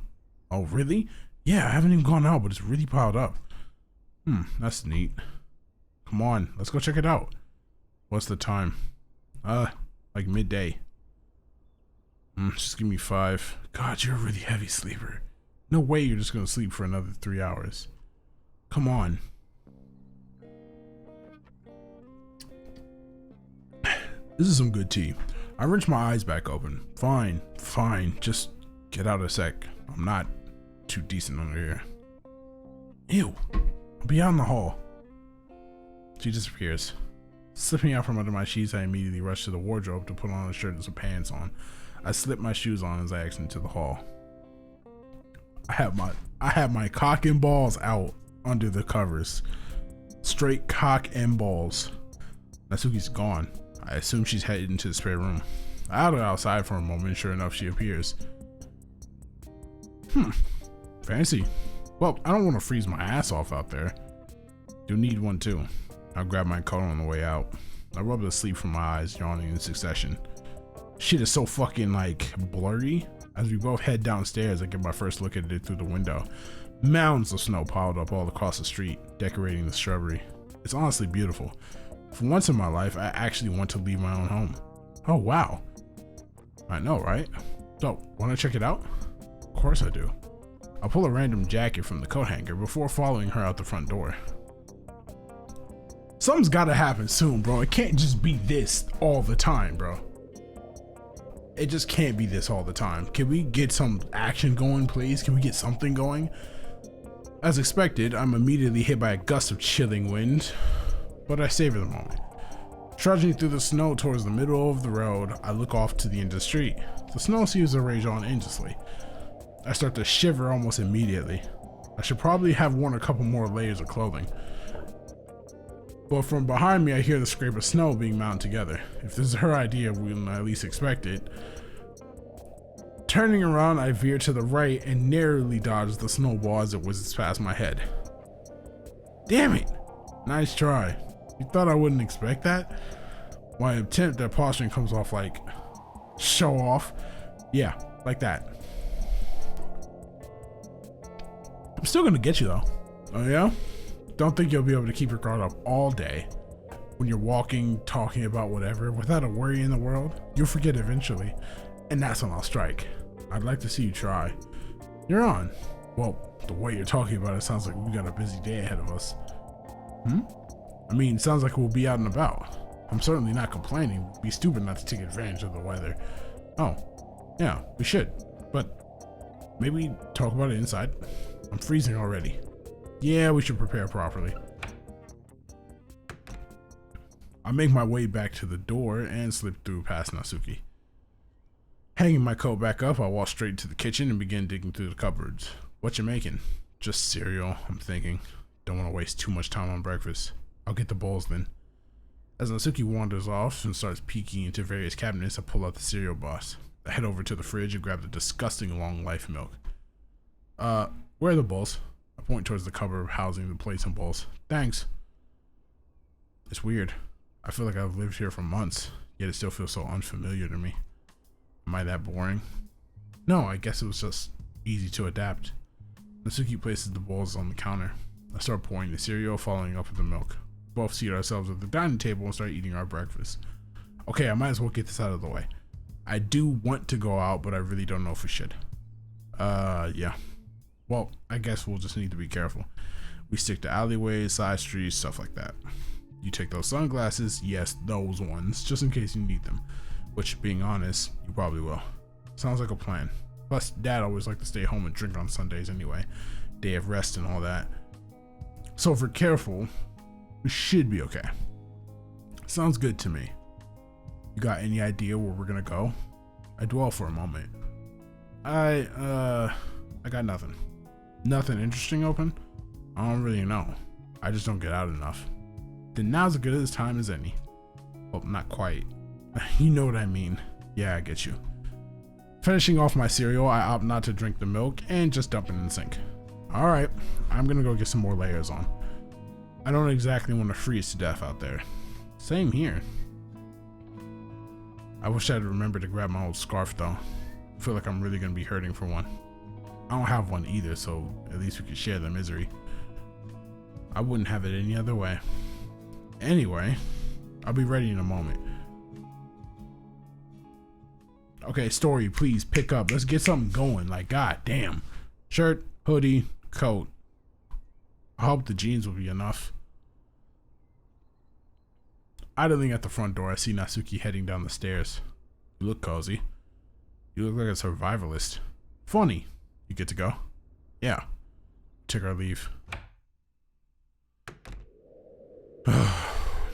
Oh, really? Yeah, I haven't even gone out, but it's really piled up. That's neat. Come on, let's go check it out. What's the time? Like midday. Just give me 5. God, you're a really heavy sleeper. No way you're just gonna sleep for another 3 hours. Come on. This is some good tea. I wrench my eyes back open. Fine. Just get out a sec. I'm not too decent under here. Ew. I'll be out in the hall. She disappears. Slipping out from under my sheets, I immediately rush to the wardrobe to put on a shirt and some pants on. I slip my shoes on as I exit into the hall. I have my cock and balls out under the covers. Straight cock and balls. Natsuki's gone. I assume she's headed into the spare room. I look outside for a moment. Sure enough, she appears. Fancy. Well, I don't want to freeze my ass off out there. You'll need one too. I'll grab my coat on the way out. I rub the sleep from my eyes, yawning in succession. Shit is so fucking like blurry. As we both head downstairs, I get my first look at it through the window. Mounds of snow piled up all across the street, decorating the shrubbery. It's honestly beautiful. For once in my life, I actually want to leave my own home. Oh, wow. I know, right? So, want to check it out? Of course I do. I'll pull a random jacket from the coat hanger before following her out the front door. Something's gotta happen soon, bro. It can't just be this all the time, bro. It just can't be this all the time. Can we get some action going, please? Can we get something going? As expected, I'm immediately hit by a gust of chilling wind, but I savor the moment. Trudging through the snow towards the middle of the road, I look off to the end of the street. The snow seems to rage on endlessly. I start to shiver almost immediately. I should probably have worn a couple more layers of clothing. But from behind me, I hear the scrape of snow being mounted together. If this is her idea, we'll at least expect it. Turning around, I veer to the right and narrowly dodge the snowball as it whizzes past my head. Damn it! Nice try. You thought I wouldn't expect that? My attempt at posturing comes off like show off. Yeah, like that. I'm still gonna get you though. Oh yeah? Don't think you'll be able to keep your guard up all day when you're walking, talking about whatever without a worry in the world. You'll forget eventually, and that's when I'll strike. I'd like to see you try. You're on. Well, the way you're talking about it sounds like we got a busy day ahead of us. I mean, sounds like we'll be out and about. I'm certainly not complaining. It'd be stupid not to take advantage of the weather. Oh, yeah, we should. But maybe talk about it inside. I'm freezing already. Yeah, we should prepare properly. I make my way back to the door and slip through past Natsuki. Hanging my coat back up, I walk straight to the kitchen and begin digging through the cupboards. What you making? Just cereal, I'm thinking. Don't want to waste too much time on breakfast. I'll get the bowls then. As Natsuki wanders off and starts peeking into various cabinets, I pull out the cereal box. I head over to the fridge and grab the disgusting long life milk. Where are the bowls? I point towards the cupboard housing the plates and bowls. Thanks. It's weird. I feel like I've lived here for months, yet it still feels so unfamiliar to me. Am I that boring? No, I guess it was just easy to adapt. Natsuki places the bowls on the counter. I start pouring the cereal, following up with the milk. Both seat ourselves at the dining table and start eating our breakfast. Okay, I might as well get this out of the way. I do want to go out, but I really don't know if we should. Yeah. Well, I guess we'll just need to be careful. We stick to alleyways, side streets, stuff like that. You take those sunglasses, yes, those ones, just in case you need them. Which, being honest, you probably will. Sounds like a plan. Plus, Dad always liked to stay home and drink on Sundays anyway. Day of rest and all that. So if we're careful, we should be okay. Sounds good to me. You got any idea where we're gonna go? I dwell for a moment. I got nothing. Nothing interesting open? I don't really know. I just don't get out enough. Then now's as good a time as any. Well, not quite. You know what I mean. Yeah, I get you. Finishing off my cereal, I opt not to drink the milk and just dump it in the sink. Alright, I'm gonna go get some more layers on. I don't exactly want to freeze to death out there. Same here. I wish I'd remembered to grab my old scarf though. I feel like I'm really gonna be hurting for one. I don't have one either, so at least we could share the misery. I wouldn't have it any other way. Anyway, I'll be ready in a moment. Okay, story, please pick up. Let's get something going. Like, god damn. Shirt, hoodie, coat. I hope the jeans will be enough. Idling at the front door, I see Natsuki heading down the stairs. You look cozy. You look like a survivalist. Funny. You get to go? Yeah. Take our leave.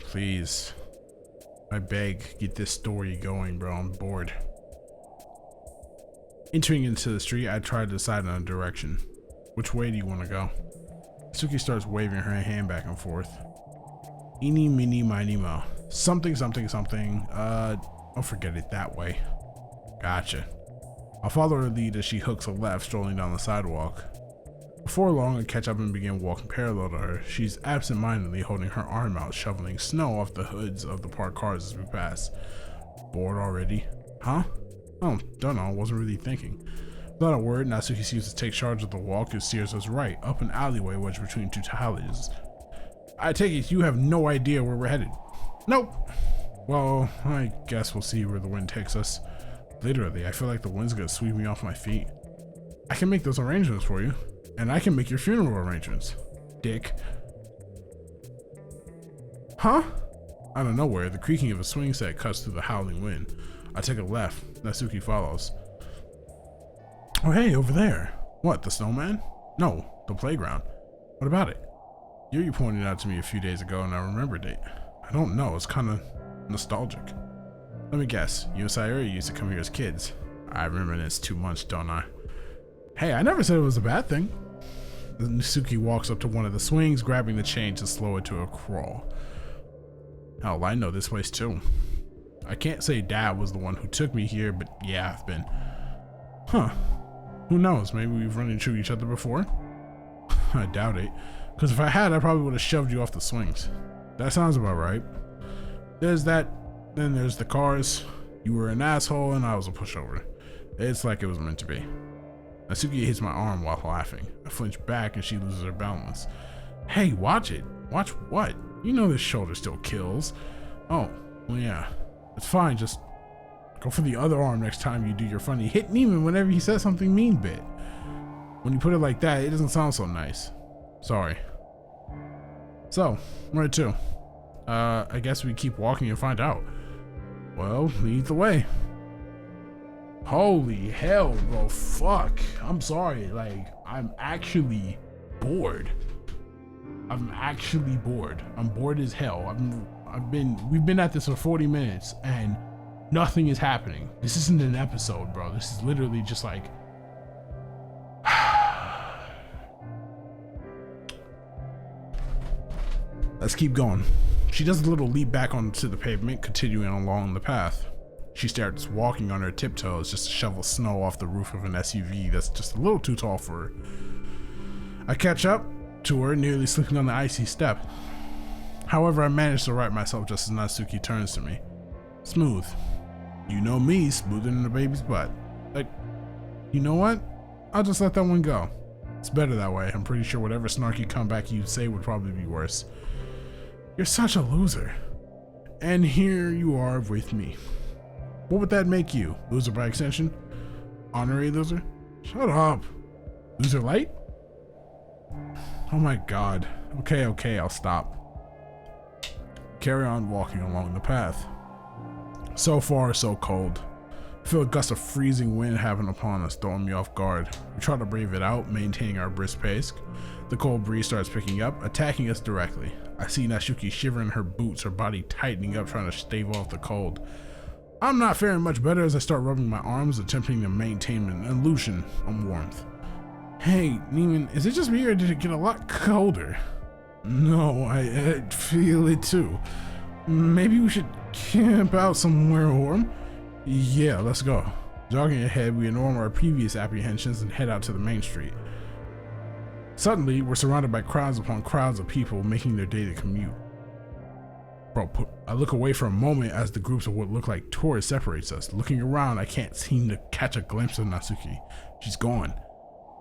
Please. I beg, get this story going, bro. I'm bored. Entering into the street, I try to decide on a direction. Which way do you want to go? Suki starts waving her hand back and forth. Eeny, meeny, miny, mo. Something, something, something. Don't forget it that way. Gotcha. I'll follow her lead as she hooks a left, strolling down the sidewalk. Before long, I catch up and begin walking parallel to her. She's absent-mindedly holding her arm out, shoveling snow off the hoods of the parked cars as we pass. Bored already? Huh? Oh, don't know. Wasn't really thinking. Without a word, Natsuki seems to take charge of the walk and steers us right, up an alleyway wedged between two houses. I take it you have no idea where we're headed. Nope. Well, I guess we'll see where the wind takes us. Literally, I feel like the wind's gonna sweep me off my feet. I can make those arrangements for you, and I can make your funeral arrangements, dick. Huh? Out of nowhere, the creaking of a swing set cuts through the howling wind. I take a left. Natsuki follows. Oh, hey, over there. What, the snowman? No, the playground. What about it? You pointed it out to me a few days ago, and I remembered it. I don't know, it's kind of nostalgic. Let me guess, you and Sayuri used to come here as kids. I remember this too much, don't I? Hey, I never said it was a bad thing. Natsuki walks up to one of the swings, grabbing the chain to slow it to a crawl. Hell, I know this place too. I can't say Dad was the one who took me here, but yeah, I've been. Huh. Who knows, maybe we've run into each other before? I doubt it, because if I had, I probably would have shoved you off the swings. That sounds about right. There's that, then there's the cars. You were an asshole and I was a pushover. It's like it was meant to be. Natsuki hits my arm while laughing. I flinch back and she loses her balance. Hey, watch it. Watch what? You know this shoulder still kills. Oh, well yeah. It's fine, just go for the other arm next time you do your funny hit Neiman whenever he says something mean bit. When you put it like that, it doesn't sound so nice. Sorry. So, where to? I guess we keep walking and find out. Well, lead the way. Holy hell, bro, fuck. I'm sorry, like, I'm actually bored. I'm bored as hell. We've been at this for 40 minutes and nothing is happening. This isn't an episode, bro. This is literally just like, let's keep going. She does a little leap back onto the pavement, continuing along the path. She starts walking on her tiptoes just to shovel snow off the roof of an SUV that's just a little too tall for her. I catch up to her, nearly slipping on the icy step. However, I manage to right myself just as Natsuki turns to me. Smooth. You know me, smoother than a baby's butt. Like, you know what? I'll just let that one go. It's better that way. I'm pretty sure whatever snarky comeback you'd say would probably be worse. You're such a loser. And here you are with me. What would that make you? Loser by extension? Honorary loser? Shut up. Loser light? Oh my god. Okay, I'll stop. Carry on walking along the path. So far, so cold. I feel a gust of freezing wind having upon us, throwing me off guard. We try to brave it out, maintaining our brisk pace. The cold breeze starts picking up, attacking us directly. I see Natsuki shivering in her boots, her body tightening up, trying to stave off the cold. I'm not faring much better as I start rubbing my arms, attempting to maintain an illusion of warmth. Hey, Neiman, is it just me or did it get a lot colder? No, I feel it too. Maybe we should camp out somewhere warm? Yeah, let's go. Jogging ahead, we ignore our previous apprehensions and head out to the main street. Suddenly, we're surrounded by crowds upon crowds of people making their daily commute. Bro, I look away for a moment as the groups of what look like tourists separates us. Looking around, I can't seem to catch a glimpse of Natsuki. She's gone.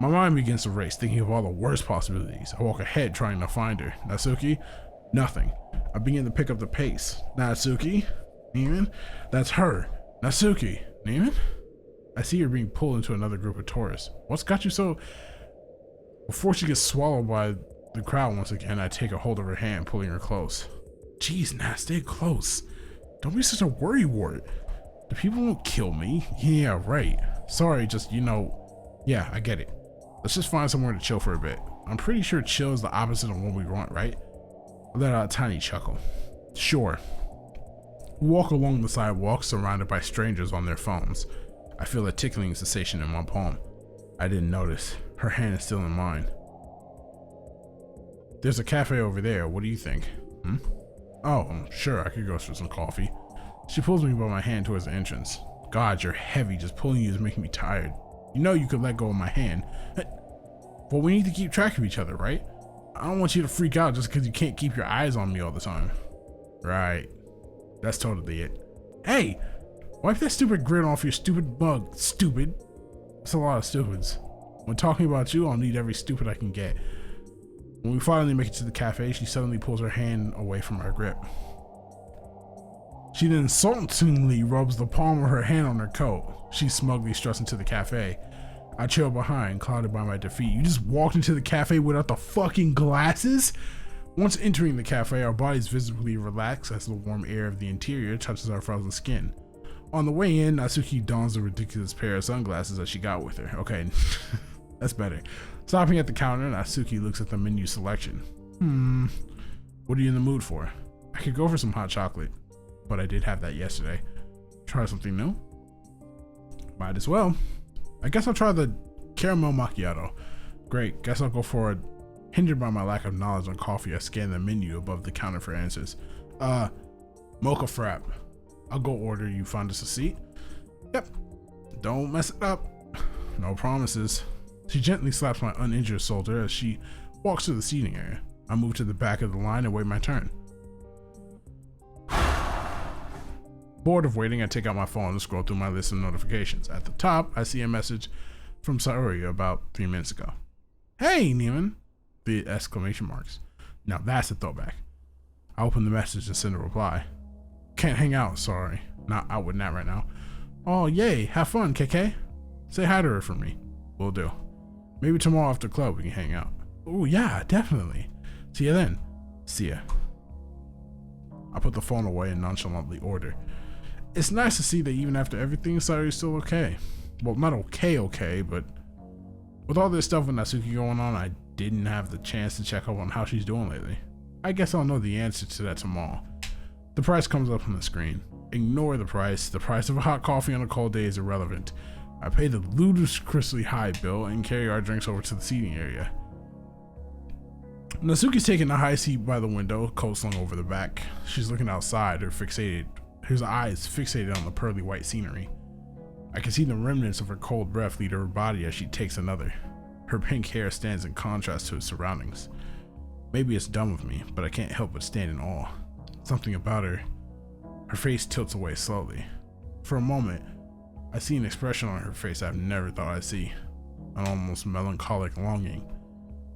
My mind begins to race, thinking of all the worst possibilities. I walk ahead, trying to find her. Natsuki? Nothing. I begin to pick up the pace. Natsuki? Neiman? That's her. Natsuki? Neiman? I see her being pulled into another group of tourists. What's got you so... Before she gets swallowed by the crowd once again, I take a hold of her hand, pulling her close. Jeez, Nat, stay close. Don't be such a worrywart. The people won't kill me. Yeah, right. Sorry, just, yeah, I get it. Let's just find somewhere to chill for a bit. I'm pretty sure chill is the opposite of what we want, right? I let out a tiny chuckle. Sure. We walk along the sidewalk, surrounded by strangers on their phones. I feel a tickling sensation in my palm. I didn't notice. Her hand is still in mine. There's a cafe over there. What do you think? Oh, sure, I could go for some coffee. She pulls me by my hand towards the entrance. God, you're heavy. Just pulling you is making me tired. You know you could let go of my hand. But we need to keep track of each other, right? I don't want you to freak out just because you can't keep your eyes on me all the time. Right. That's totally it. Hey! Wipe that stupid grin off your stupid mug. Stupid. That's a lot of stupids. When talking about you, I'll need every stupid I can get. When we finally make it to the cafe, she suddenly pulls her hand away from our grip. She then insultingly rubs the palm of her hand on her coat. She smugly struts into the cafe. I trail behind, clouded by my defeat. You just walked into the cafe without the fucking glasses? Once entering the cafe, our bodies visibly relax as the warm air of the interior touches our frozen skin. On the way in, Natsuki dons a ridiculous pair of sunglasses that she got with her. Okay, that's better. Stopping at the counter, Natsuki looks at the menu selection. What are you in the mood for? I could go for some hot chocolate, but I did have that yesterday. Try something new? Might as well. I guess I'll try the caramel macchiato. Great, guess I'll go for it. Hindered by my lack of knowledge on coffee, I scan the menu above the counter for answers. Mocha frap. I'll go order, you find us a seat? Yep. Don't mess it up. No promises. She gently slaps my uninjured shoulder as she walks to the seating area. I move to the back of the line and wait my turn. Bored of waiting, I take out my phone and scroll through my list of notifications. At the top, I see a message from Saori about 3 minutes ago. Hey, Neiman! The exclamation marks. Now that's a throwback. I open the message and send a reply. Can't hang out, sorry. Not out with Nat right now. Oh, yay, have fun, KK. Say hi to her for me. Will do. Maybe tomorrow after club we can hang out. Oh, yeah, definitely. See ya then. See ya. I put the phone away and nonchalantly order. It's nice to see that even after everything, Saori's still okay. Well, not okay, but with all this stuff with Natsuki going on, I didn't have the chance to check up on how she's doing lately. I guess I'll know the answer to that tomorrow. The price comes up on the screen. Ignore the price. The price of a hot coffee on a cold day is irrelevant. I pay the ludicrously high bill and carry our drinks over to the seating area. Natsuki's taking a high seat by the window, coat slung over the back. She's looking outside, her eyes fixated on the pearly white scenery. I can see the remnants of her cold breath leave her body as she takes another. Her pink hair stands in contrast to its surroundings. Maybe it's dumb of me, but I can't help but stand in awe. Something about her. Her face tilts away slowly. For a moment, I see an expression on her face I've never thought I'd see. An almost melancholic longing.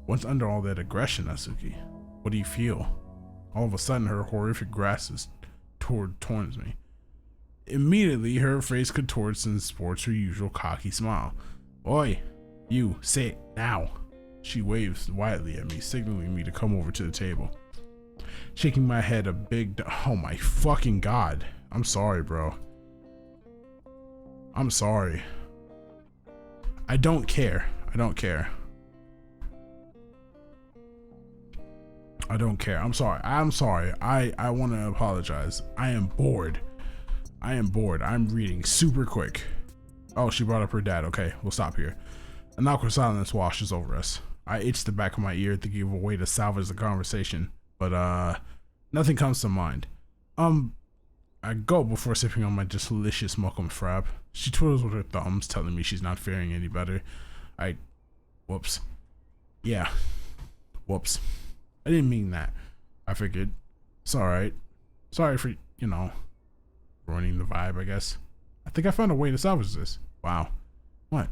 What's under all that aggression, Natsuki? What do you feel? All of a sudden, her horrific grasp towards me. Immediately, her face contorts and sports her usual cocky smile. Oi, you, sit now. She waves wildly at me, signaling me to come over to the table. Shaking my head, oh my fucking god. I'm sorry, bro. I'm sorry. I don't care. I don't care. I'm sorry. I want to apologize. I am bored. I'm reading super quick. Oh, she brought up her dad. Okay, we'll stop here. An awkward silence washes over us. I itch the back of my ear thinking of a way to salvage the conversation, but nothing comes to mind. I go before sipping on my delicious mocha frap. She twiddles with her thumbs, telling me she's not faring any better. Whoops. Yeah. Whoops. I didn't mean that. I figured. It's alright. Sorry for, ruining the vibe, I guess. I think I found a way to salvage this. Wow. What?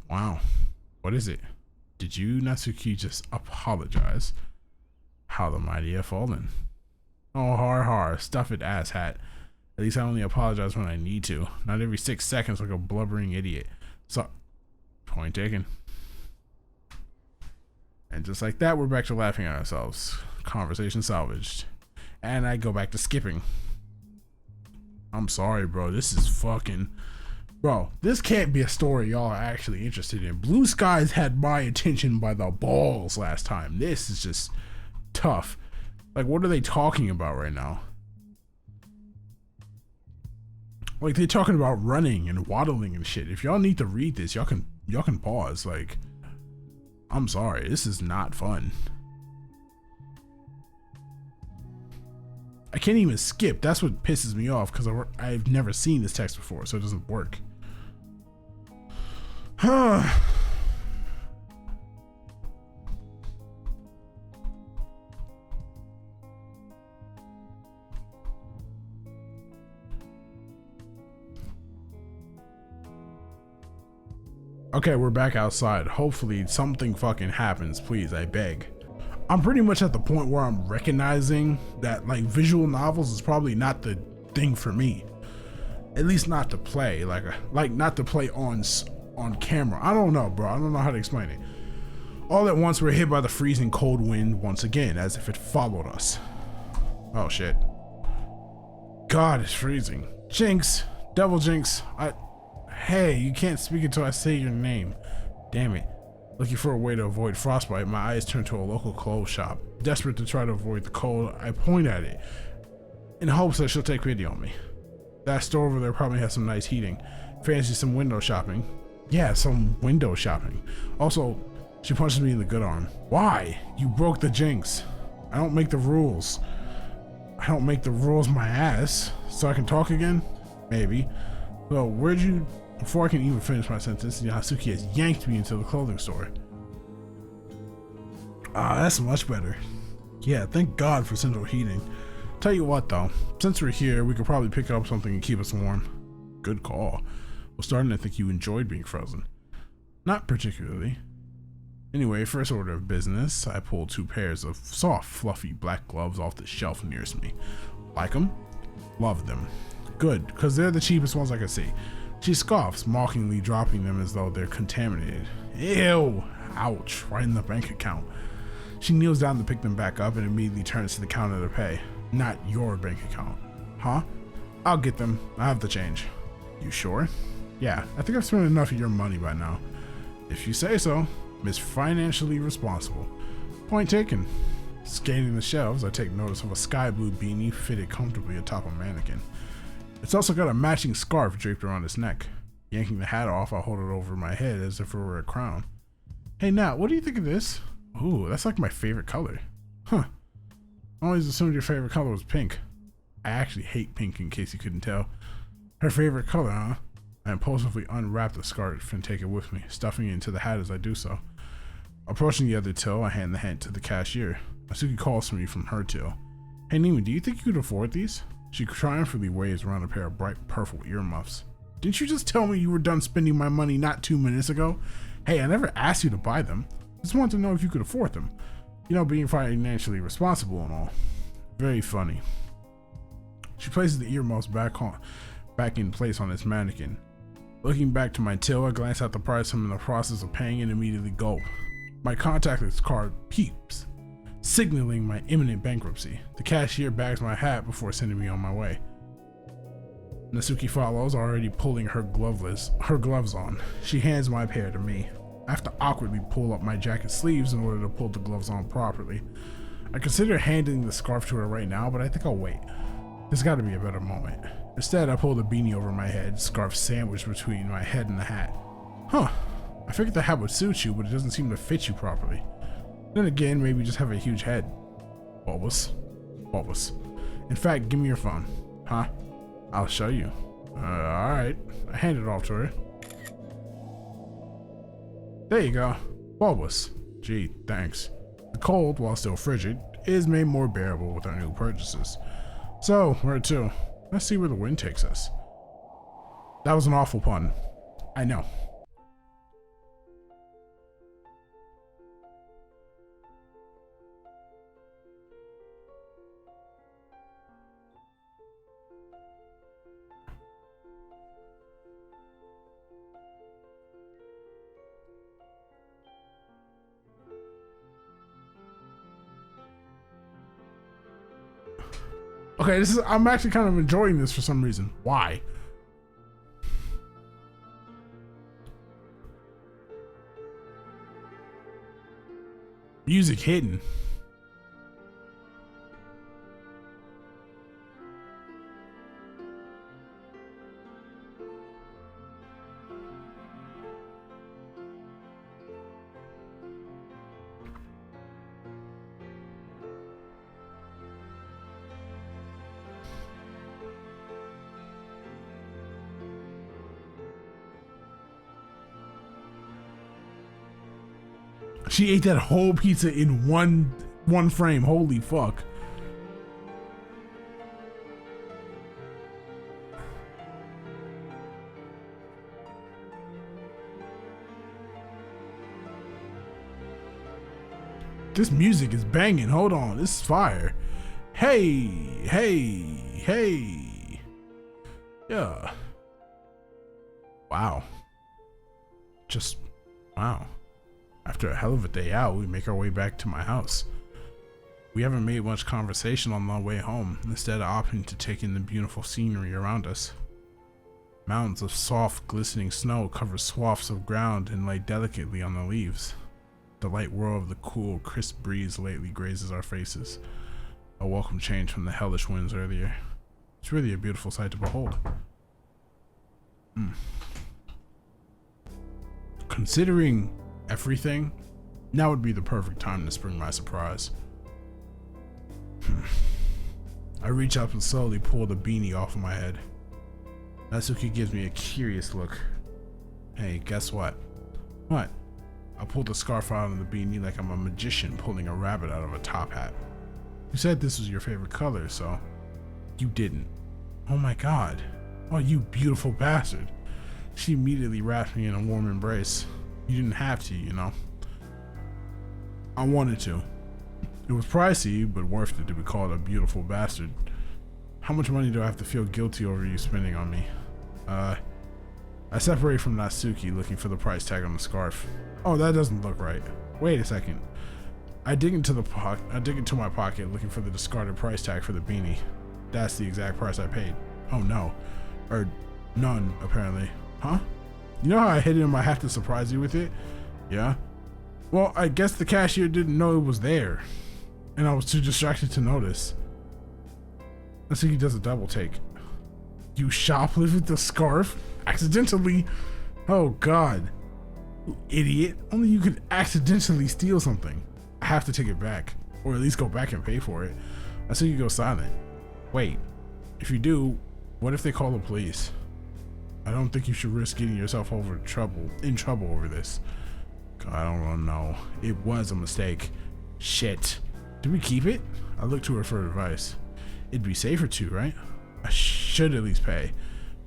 Wow. What is it? Did you, Natsuki, just apologize? How the mighty have fallen. Oh, har, stuff it, asshat. At least I only apologize when I need to. Not every 6 seconds like a blubbering idiot. So, point taken. And just like that, we're back to laughing at ourselves. Conversation salvaged. And I go back to skipping. I'm sorry, bro. This is fucking... Bro, this can't be a story y'all are actually interested in. Blue Skies had my attention by the balls last time. This is just tough. Like, what are they talking about right now? Like, they're talking about running and waddling and shit. If y'all need to read this, y'all can pause. Like, I'm sorry, this is not fun. I can't even skip. That's what pisses me off, because I've never seen this text before, so it doesn't work. Okay, we're back outside. Hopefully something fucking happens, please, I beg. I'm pretty much at the point where I'm recognizing that, like, visual novels is probably not the thing for me. At least not to play, like not to play on camera. I don't know, bro. I don't know how to explain it. All at once, we're hit by the freezing cold wind once again, as if it followed us. Oh shit. God, it's freezing. Jinx, Devil Jinx. Hey, you can't speak until I say your name. Damn it. Looking for a way to avoid frostbite, my eyes turn to a local clothes shop. Desperate to try to avoid the cold, I point at it in hopes that she'll take pity on me. That store over there probably has some nice heating. Fancy some window shopping. Yeah, some window shopping. Also, she punches me in the good arm. Why? You broke the jinx. I don't make the rules. I don't make the rules my ass. So I can talk again? Maybe. So before I can even finish my sentence, Yasuki has yanked me into the clothing store. Ah, that's much better. Yeah, thank God for central heating. Tell you what though, since we're here, we could probably pick up something and keep us warm. Good call. Well, starting to think you enjoyed being frozen. Not particularly. Anyway, first order of business, I pulled 2 pairs of soft, fluffy black gloves off the shelf nearest me. Like them? Love them. Good, because they're the cheapest ones I could see. She scoffs, mockingly dropping them as though they're contaminated. Ew! Ouch, right in the bank account. She kneels down to pick them back up and immediately turns to the counter to pay. Not your bank account. Huh? I'll get them. I have the change. You sure? Yeah, I think I've spent enough of your money by now. If you say so. Miss Financially Responsible. Point taken. Scanning the shelves, I take notice of a sky blue beanie fitted comfortably atop a mannequin. It's also got a matching scarf draped around its neck. Yanking the hat off, I hold it over my head as if it were a crown. Hey Nat, what do you think of this? Ooh, that's like my favorite color. Huh. I always assumed your favorite color was pink. I actually hate pink, in case you couldn't tell. Her favorite color, huh? I impulsively unwrap the scarf and take it with me, stuffing it into the hat as I do so. Approaching the other till, I hand the hat to the cashier. Asuki calls for me from her till. Hey Nima, do you think you could afford these? She triumphantly waves around a pair of bright purple earmuffs. Didn't you just tell me you were done spending my money not 2 minutes ago? Hey, I never asked you to buy them. Just wanted to know if you could afford them. You know, being financially responsible and all. Very funny. She places the earmuffs back in place on its mannequin. Looking back to my till, I glance at the price I'm in the process of paying and immediately gulp. My contactless card peeps, signaling my imminent bankruptcy. The cashier bags my hat before sending me on my way. Natsuki follows, already pulling her gloves on. She hands my pair to me. I have to awkwardly pull up my jacket sleeves in order to pull the gloves on properly. I consider handing the scarf to her right now, but I think I'll wait. There's got to be a better moment. Instead, I pull the beanie over my head, scarf sandwiched between my head and the hat. Huh. I figured the hat would suit you, but it doesn't seem to fit you properly. Then again, maybe you just have a huge head. Bulbous. In fact, give me your phone. Huh? I'll show you. Alright. I hand it off to her. There you go. Bulbous. Gee, thanks. The cold, while still frigid, is made more bearable with our new purchases. So, where to? Let's see where the wind takes us. That was an awful pun. I know. Okay, I'm actually kind of enjoying this for some reason. Why? Music hidden. She ate that whole pizza in one frame. Holy fuck. This music is banging. Hold on. This is fire. Hey. Yeah. Wow. Just, wow. After a hell of a day out, we make our way back to my house. We haven't made much conversation on the way home, instead of opting to take in the beautiful scenery around us. Mountains of soft, glistening snow cover swaths of ground and lay delicately on the leaves. The light whirl of the cool, crisp breeze lately grazes our faces, a welcome change from the hellish winds earlier. It's really a beautiful sight to behold. Considering everything, now would be the perfect time to spring my surprise. I reach up and slowly pull the beanie off of my head. Natsuki gives me a curious look. Hey, guess what? What? I pull the scarf out of the beanie like I'm a magician pulling a rabbit out of a top hat. You said this was your favorite color, so... You didn't. Oh my god. Oh, you beautiful bastard. She immediately wrapped me in a warm embrace. You didn't have to, you know. I wanted to. It was pricey, but worth it to be called a beautiful bastard. How much money do I have to feel guilty over you spending on me? I separate from Natsuki, looking for the price tag on the scarf. Oh, that doesn't look right. Wait a second. I dig into my pocket, looking for the discarded price tag for the beanie. That's the exact price I paid. Oh no. Or none, apparently. Huh? You know how I hid it and I have to surprise you with it? Yeah? Well, I guess the cashier didn't know it was there, and I was too distracted to notice. Natsuki does a double take. You shoplifted the scarf? Accidentally? Oh god. You idiot. Only you could accidentally steal something. I have to take it back, or at least go back and pay for it. Natsuki goes silent. Wait, if you do, what if they call the police? I don't think you should risk getting yourself in trouble over this. God, I don't know. It was a mistake. Shit. Did we keep it? I looked to her for advice. It'd be safer to, right? I should at least pay,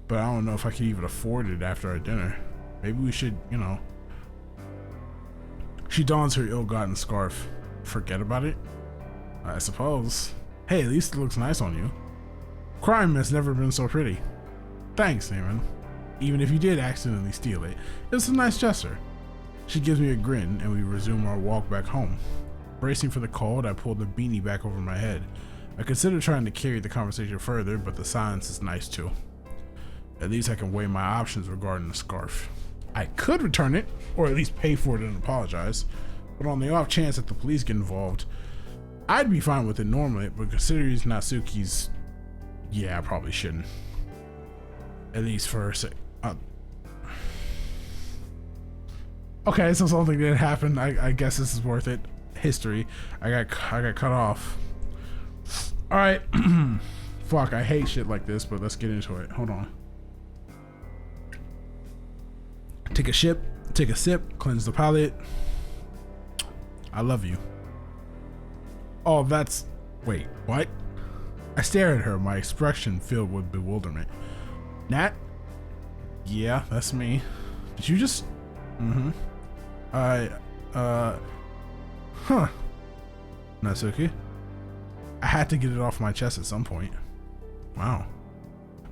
but I don't know if I can even afford it after our dinner. Maybe we should, you know. She dons her ill-gotten scarf. Forget about it? I suppose. Hey, at least it looks nice on you. Crime has never been so pretty. Thanks, Eamon. Even if you did accidentally steal it, it's a nice gesture. She gives me a grin, and we resume our walk back home. Bracing for the cold, I pull the beanie back over my head. I consider trying to carry the conversation further, but the silence is nice too. At least I can weigh my options regarding the scarf. I could return it, or at least pay for it and apologize, but on the off chance that the police get involved, I'd be fine with it normally, but considering it's Natsuki's, yeah, I probably shouldn't. At least for a sec. Okay, so something did happen. I guess this is worth it. History. I got cut off. All right. Fuck, I hate shit like this, but let's get into it. Hold on. Take a sip, cleanse the palate. I love you. Oh, that's... Wait, what? I stare at her, my expression filled with bewilderment. Nat? Yeah, that's me. Did you just... Huh. Natsuki? I had to get it off my chest at some point. Wow.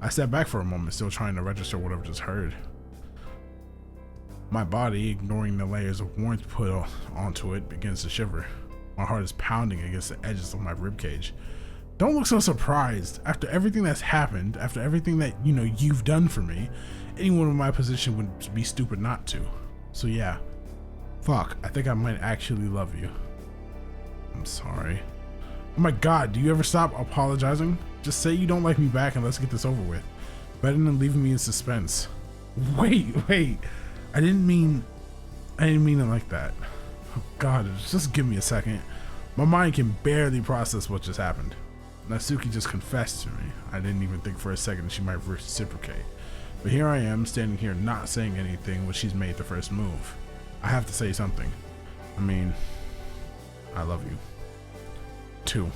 I stepped back for a moment, still trying to register what I've just heard. My body, ignoring the layers of warmth put onto it, begins to shiver. My heart is pounding against the edges of my ribcage. Don't look so surprised. After everything that's happened, after everything that, you know, you've done for me, anyone in my position would be stupid not to. So yeah. Fuck, I think I might actually love you. I'm sorry. Oh my god, do you ever stop apologizing? Just say you don't like me back and let's get this over with. Better than leaving me in suspense. Wait. I didn't mean it like that. Oh god, just give me a second. My mind can barely process what just happened. Natsuki just confessed to me. I didn't even think for a second she might reciprocate. But here I am, standing here not saying anything when she's made the first move. I have to say something. I mean, I love you. Too.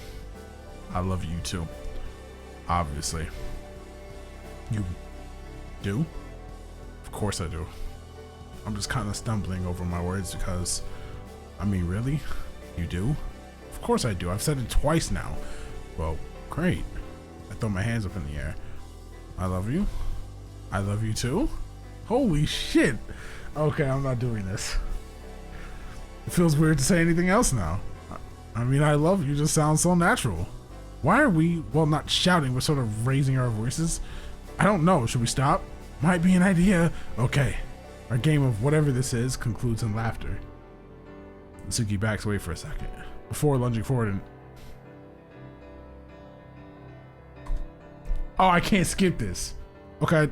I love you too. Obviously. You do? Of course I do. I'm just kind of stumbling over my words because, I mean, really? You do? Of course I do. I've said it twice now. Well, great. I throw my hands up in the air. I love you. I love you too. Holy shit. Okay, I'm not doing this. It feels weird to say anything else now. I mean, I love you just sounds so natural. Why are we, well, not shouting, but sort of raising our voices? I don't know. Should we stop? Might be an idea. Okay. Our game of whatever this is concludes in laughter. Natsuki backs away for a second before lunging forward and... Oh, I can't skip this. Okay.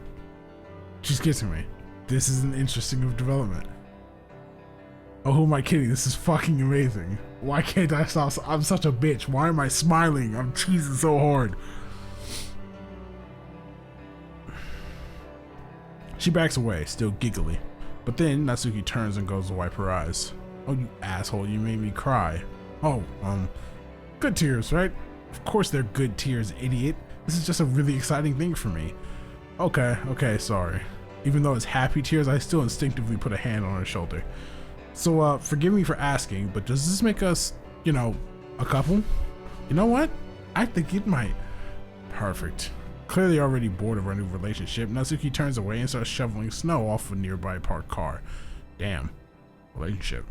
She's kissing me. This is an interesting development. Oh, who am I kidding? This is fucking amazing. Why can't I stop? I'm such a bitch. Why am I smiling? I'm cheesing so hard. She backs away, still giggly. But then Natsuki turns and goes to wipe her eyes. Oh, you asshole, you made me cry. Oh, good tears, right? Of course they're good tears, idiot. This is just a really exciting thing for me. Okay, sorry. Even though it's happy tears, I still instinctively put a hand on her shoulder. So, forgive me for asking, but does this make us, you know, a couple? You know what? I think it might. Perfect. Clearly already bored of our new relationship, Natsuki turns away and starts shoveling snow off a nearby parked car. Damn. Relationship.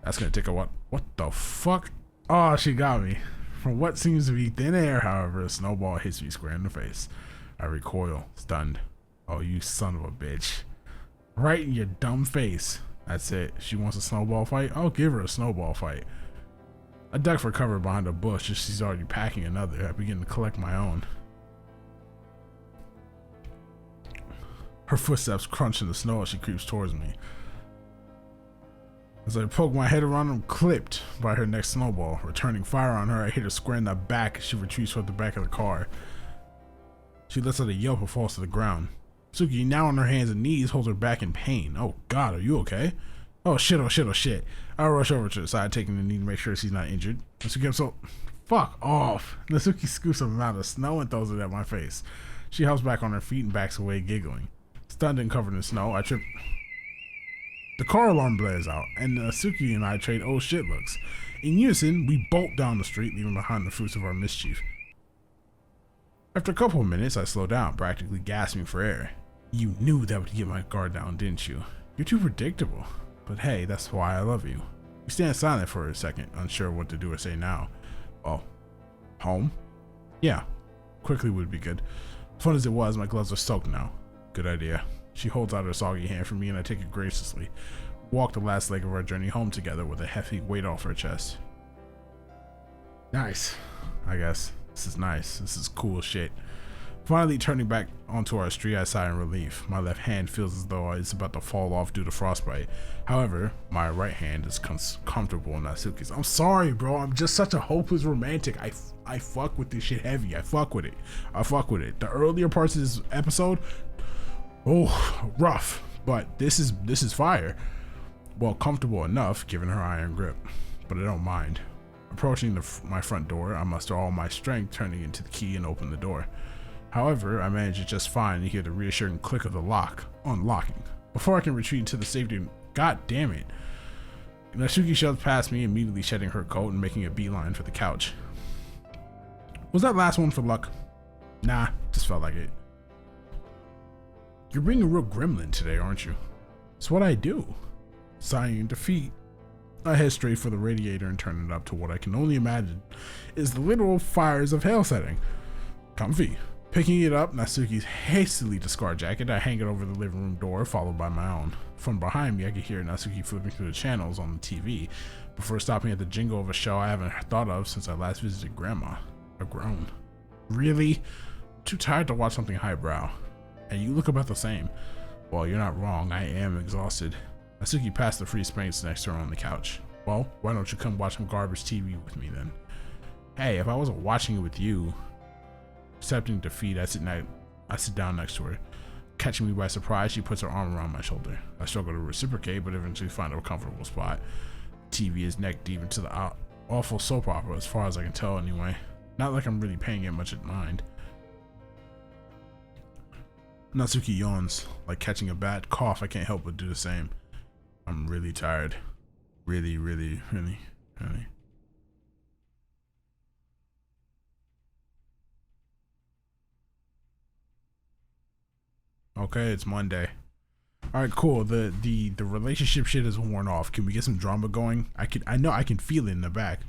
That's gonna take a what? What the fuck? Oh, she got me. From what seems to be thin air, however, a snowball hits me square in the face. I recoil, stunned. Oh, you son of a bitch. Right in your dumb face. That's it. She wants a snowball fight? I'll give her a snowball fight. I duck for cover behind a bush as she's already packing another. I begin to collect my own. Her footsteps crunch in the snow as she creeps towards me. As I poke my head around, I'm clipped by her next snowball. Returning fire on her, I hit her square in the back as she retreats toward the back of the car. She lets out a yelp and falls to the ground. Suki, now on her hands and knees, holds her back in pain. Oh god, are you okay? Oh shit. I rush over to the side, taking the knee to make sure she's not injured. Natsuki, I'm so... Fuck off. Natsuki scoops a amount of snow and throws it at my face. She hops back on her feet and backs away, giggling. Stunned and covered in snow, I trip... The car alarm blares out, and Natsuki and I trade oh shit looks. In unison, we bolt down the street, leaving behind the fruits of our mischief. After a couple of minutes, I slow down, practically gasping for air. You knew that would get my guard down, didn't you? You're too predictable. But hey, that's why I love you. We stand silent for a second, unsure what to do or say now. Oh, home? Yeah, quickly would be good. Fun as it was, my gloves are soaked now. Good idea. She holds out her soggy hand for me and I take it graciously. Walk the last leg of our journey home together with a hefty weight off her chest. Nice, I guess. This is nice. This is cool shit. Finally turning back onto our street, I sigh in relief. My left hand feels as though it's about to fall off due to frostbite. However, my right hand is comfortable in Natsuki's. I'm sorry, bro. I'm just such a hopeless romantic. I fuck with this shit heavy. I fuck with it. The earlier parts of this episode, oh, rough. But this is fire. Well, comfortable enough given her iron grip. But I don't mind. Approaching my front door, I muster all my strength, turning into the key and open the door. However, I manage it just fine and hear the reassuring click of the lock, unlocking. Before I can retreat into the safety, god damn it. Natsuki shoves past me, immediately shedding her coat and making a beeline for the couch. Was that last one for luck? Nah, just felt like it. You're being a real gremlin today, aren't you? It's what I do. Sighing in defeat, I head straight for the radiator and turn it up to what I can only imagine is the literal fires of hell setting. Comfy. Picking it up, Natsuki's hastily discard jacket, I hang it over the living room door, followed by my own. From behind me, I could hear Natsuki flipping through the channels on the TV, before stopping at the jingle of a show I haven't thought of since I last visited Grandma. A groan. Really? Too tired to watch something highbrow. And you look about the same. Well, you're not wrong, I am exhausted. Natsuki passed the free space next to her on the couch. Well, why don't you come watch some garbage TV with me then? Hey, if I wasn't watching it with you... Accepting defeat, I sit down next to her. Catching me by surprise, she puts her arm around my shoulder. I struggle to reciprocate, but eventually find a comfortable spot. TV is neck deep into the awful soap opera, as far as I can tell anyway. Not like I'm really paying it much mind. Natsuki yawns, like catching a bad cough. I can't help but do the same. I'm really tired. Really. Okay, it's Monday. All right, cool. The relationship shit is worn off. Can we get some drama going? I know I can feel it in the back.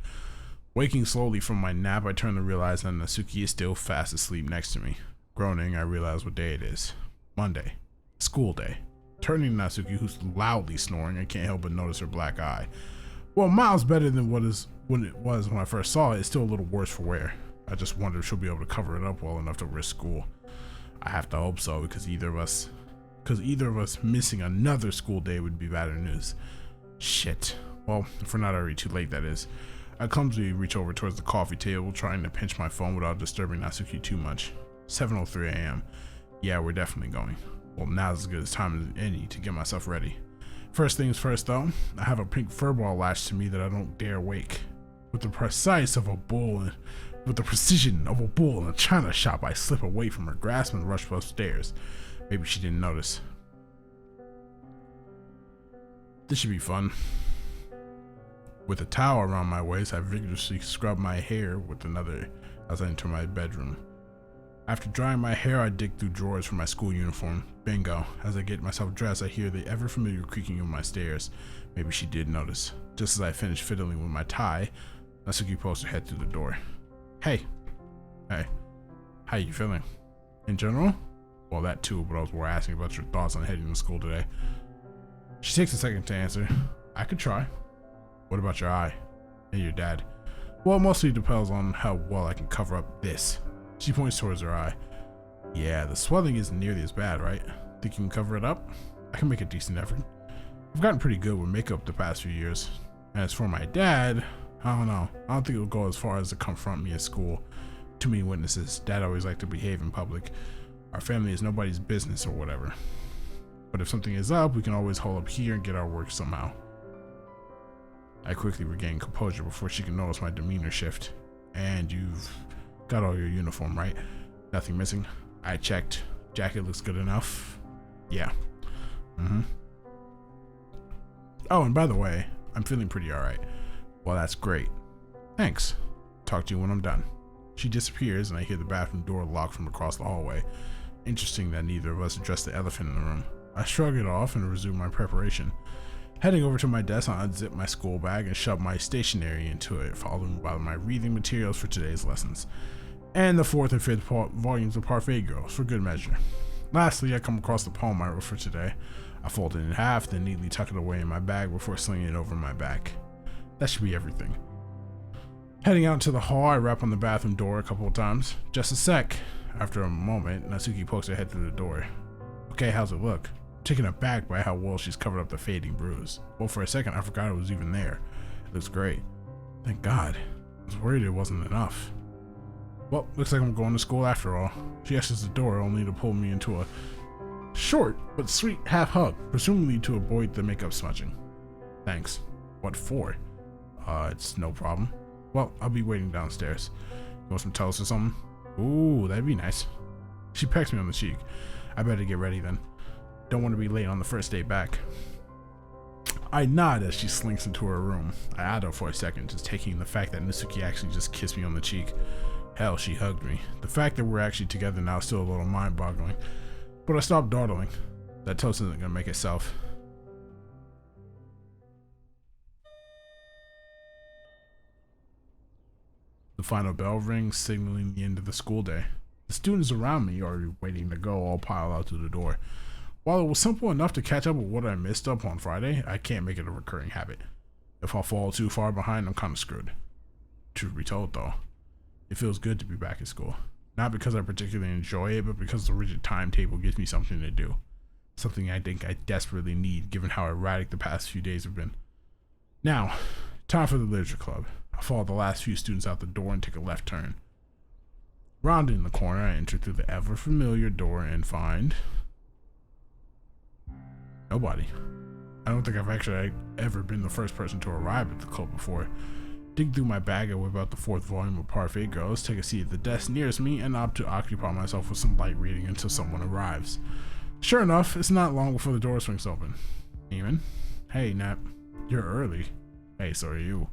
Waking slowly from my nap, I turn to realize that Natsuki is still fast asleep next to me. Groaning, I realize what day it is. Monday. School day. Turning to Natsuki, who's loudly snoring, I can't help but notice her black eye. Well, miles better than when it was when I first saw it. It's still a little worse for wear. I just wonder if she'll be able to cover it up well enough to risk school. I have to hope so, because either of us missing another school day would be bad news. Shit. Well, if we're not already too late, that is. I clumsily reach over towards the coffee table, trying to pinch my phone without disturbing Natsuki too much. 7:03 a.m. Yeah, we're definitely going. Well, now's as good a time as any to get myself ready. First things first, though, I have a pink furball lashed to me that I don't dare wake. With the precision of a bull in a china shop, I slip away from her grasp and rush upstairs. Maybe she didn't notice. This should be fun. With a towel around my waist, I vigorously scrub my hair with another as I enter my bedroom. After drying my hair, I dig through drawers for my school uniform. Bingo. As I get myself dressed, I hear the ever-familiar creaking of my stairs. Maybe she did notice. Just as I finish fiddling with my tie, Natsuki pokes her head through the door. Hey. Hey. How you feeling? In general? Well, that too, but I was more asking about your thoughts on heading to school today. She takes a second to answer. I could try. What about your eye? And your dad? Well, it mostly depends on how well I can cover up this. She points towards her eye. Yeah, the swelling isn't nearly as bad, right? Think you can cover it up? I can make a decent effort. I've gotten pretty good with makeup the past few years. As for my dad, I don't know. I don't think it'll go as far as to confront me at school. Too many witnesses. Dad always liked to behave in public. Our family is nobody's business or whatever. But if something is up, we can always hold up here and get our work somehow. I quickly regain composure before she can notice my demeanor shift. And you've got all your uniform, right? Nothing missing? I checked. Jacket looks good enough. Yeah. Oh, and by the way, I'm feeling pretty alright. Well, that's great. Thanks. Talk to you when I'm done. She disappears and I hear the bathroom door lock from across the hallway. Interesting that neither of us addressed the elephant in the room. I shrug it off and resume my preparation. Heading over to my desk, I unzip my school bag and shove my stationery into it, followed by my reading materials for today's lessons, and the 4th and 5th volumes of Parfait Girls for good measure. Lastly, I come across the poem I wrote for today. I fold it in half, then neatly tuck it away in my bag before slinging it over my back. That should be everything. Heading out to the hall, I rap on the bathroom door a couple of times. Just a sec. After a moment, Natsuki pokes her head through the door. Okay, how's it look? Taken aback by how well she's covered up the fading bruise. Well, for a second, I forgot it was even there. It looks great. Thank God. I was worried it wasn't enough. Well, looks like I'm going to school after all. She exits the door only to pull me into a short but sweet half hug, presumably to avoid the makeup smudging. Thanks. What for? It's no problem. Well, I'll be waiting downstairs. You want some toast or something? Ooh, that'd be nice. She pecks me on the cheek. I better get ready then. Don't want to be late on the first day back. I nod as she slinks into her room. I idle for a second, just taking the fact that Natsuki actually just kissed me on the cheek. Hell, she hugged me. The fact that we're actually together now is still a little mind-boggling. But I stopped dawdling. That toast isn't gonna make itself. The final bell rings, signaling the end of the school day. The students around me are waiting to go, all pile out through the door. While it was simple enough to catch up with what I missed up on Friday, I can't make it a recurring habit. If I fall too far behind, I'm kind of screwed. Truth be told, though, it feels good to be back at school. Not because I particularly enjoy it, but because the rigid timetable gives me something to do. Something I think I desperately need, given how erratic the past few days have been. Now, time for the literature club. I follow the last few students out the door and take a left turn. Rounding the corner, I enter through the ever-familiar door and find nobody. I don't think I've actually ever been the first person to arrive at the club before. Dig through my bag and whip out the 4th volume of Parfait Girls, take a seat at the desk nearest me, and opt to occupy myself with some light reading until someone arrives. Sure enough, it's not long before the door swings open. Eamon? Hey, Nat. You're early. Hey, so are you.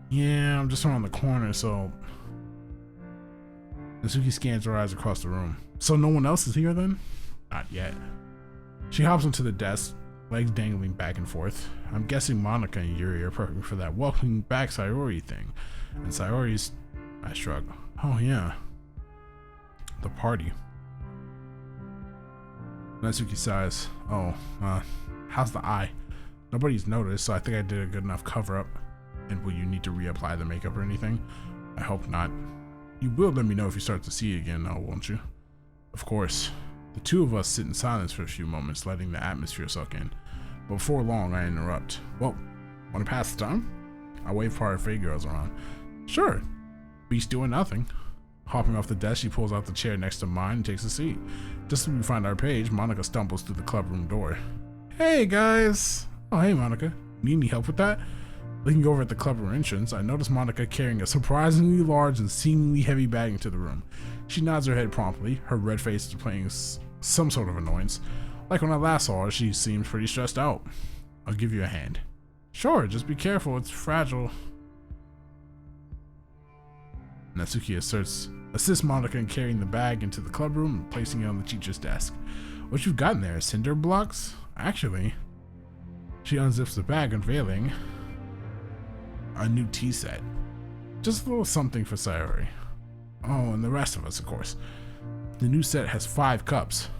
Yeah, I'm just around the corner, so... Natsuki scans her eyes across the room. So no one else is here then? Not yet. She hops onto the desk, legs dangling back and forth. I'm guessing Monica and Yuri are prepping for that welcoming back Sayori thing. And Sayori's... I shrug. Oh yeah. The party. Natsuki sighs. Oh, how's the eye? Nobody's noticed, so I think I did a good enough cover-up. And will you need to reapply the makeup or anything? I hope not. You will let me know if you start to see it again, though, won't you? Of course. The two of us sit in silence for a few moments, letting the atmosphere soak in. But before long, I interrupt. Well, want to pass the time? I wave parfait girls around. Sure. Beast doing nothing. Hopping off the desk, she pulls out the chair next to mine and takes a seat. Just as we find our page, Monica stumbles through the clubroom door. Hey, guys. Oh, hey, Monica. Need any help with that? Looking over at the clubroom entrance, I notice Monica carrying a surprisingly large and seemingly heavy bag into the room. She nods her head promptly, her red face displaying some sort of annoyance. Like when I last saw her, she seems pretty stressed out. I'll give you a hand. Sure, just be careful, it's fragile. Natsuki assists Monica in carrying the bag into the clubroom and placing it on the teacher's desk. What you've got in there, cinder blocks? Actually, she unzips the bag, unveiling a new tea set. Just a little something for Sayori. Oh, and the rest of us, of course. The new set has 5 cups.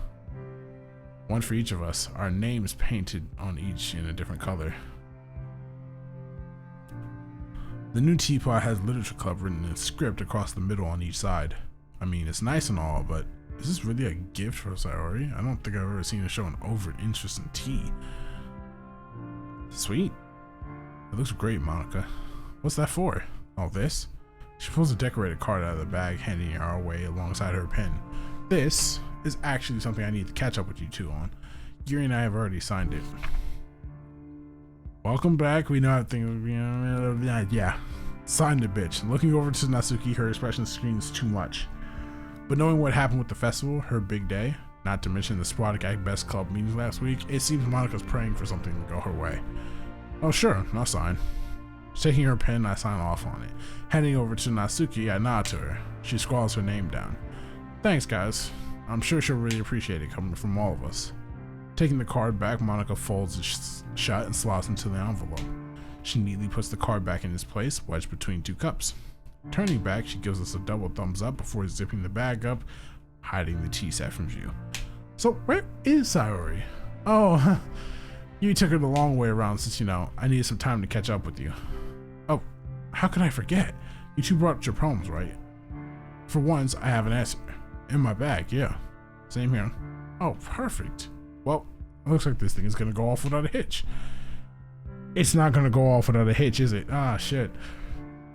One for each of us. Our names painted on each in a different color. The new teapot has literature club written in script across the middle on each side. I mean, it's nice and all, but is this really a gift for Sayori? I don't think I've ever seen her show an overt interest in tea. Sweet. It looks great, Monica. What's that for? Oh, this? She pulls a decorated card out of the bag, handing it our way alongside her pen. This is actually something I need to catch up with you two on. Yuri and I have already signed it. Welcome back. We know how things... Yeah. Signed it, bitch. Looking over to Natsuki, her expression screams too much. But knowing what happened with the festival, her big day, not to mention the sporadic at best club meetings last week, it seems Monica's praying for something to go her way. Oh, sure. I'll sign. Taking her pen, I sign off on it. Handing over to Natsuki, I nod to her. She scrawls her name down. Thanks, guys. I'm sure she'll really appreciate it coming from all of us. Taking the card back, Monica folds it shut and slots into the envelope. She neatly puts the card back in its place, wedged between 2 cups. Turning back, she gives us a double thumbs up before zipping the bag up, hiding the tea set from view. So, where is Sayori? Oh, you took her the long way around since, I needed some time to catch up with you. Oh, how could I forget? You two brought your poems, right? For once, I have an answer. In my bag, yeah. Same here. Oh, perfect. Well, it looks like this thing is gonna go off without a hitch. It's not gonna go off without a hitch, is it? Ah, shit.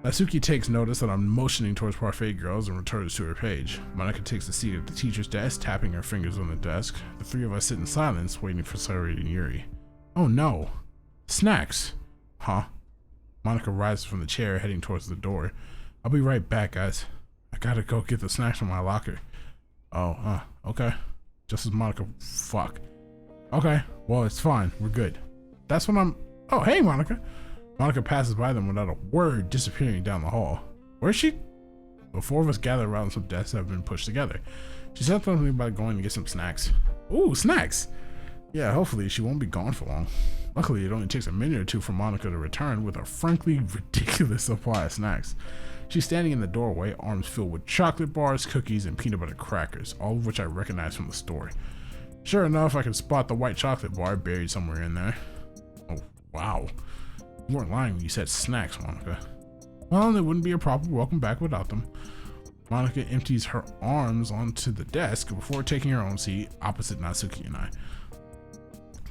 Natsuki takes notice that I'm motioning towards Parfait Girls and returns to her page. Monica takes a seat at the teacher's desk, tapping her fingers on the desk. The 3 of us sit in silence, waiting for Sayori and Yuri. Oh no. Snacks. Huh? Monica rises from the chair, heading towards the door. I'll be right back, guys. I gotta go get the snacks from my locker. Oh, okay. Just as Monica... Fuck. Okay, well, it's fine. We're good. That's when I'm... Oh, hey, Monica. Monica passes by them without a word, disappearing down the hall. Where's she? The 4 of us gather around some desks that have been pushed together. She said something about going to get some snacks. Ooh, snacks! Yeah, hopefully she won't be gone for long. Luckily, it only takes a minute or 2 for Monica to return with a frankly ridiculous supply of snacks. She's standing in the doorway, arms filled with chocolate bars, cookies, and peanut butter crackers, all of which I recognize from the store. Sure enough, I can spot the white chocolate bar buried somewhere in there. Oh, wow. You weren't lying when you said snacks, Monica. Well, there wouldn't be a proper welcome back without them. Monica empties her arms onto the desk before taking her own seat opposite Natsuki and I.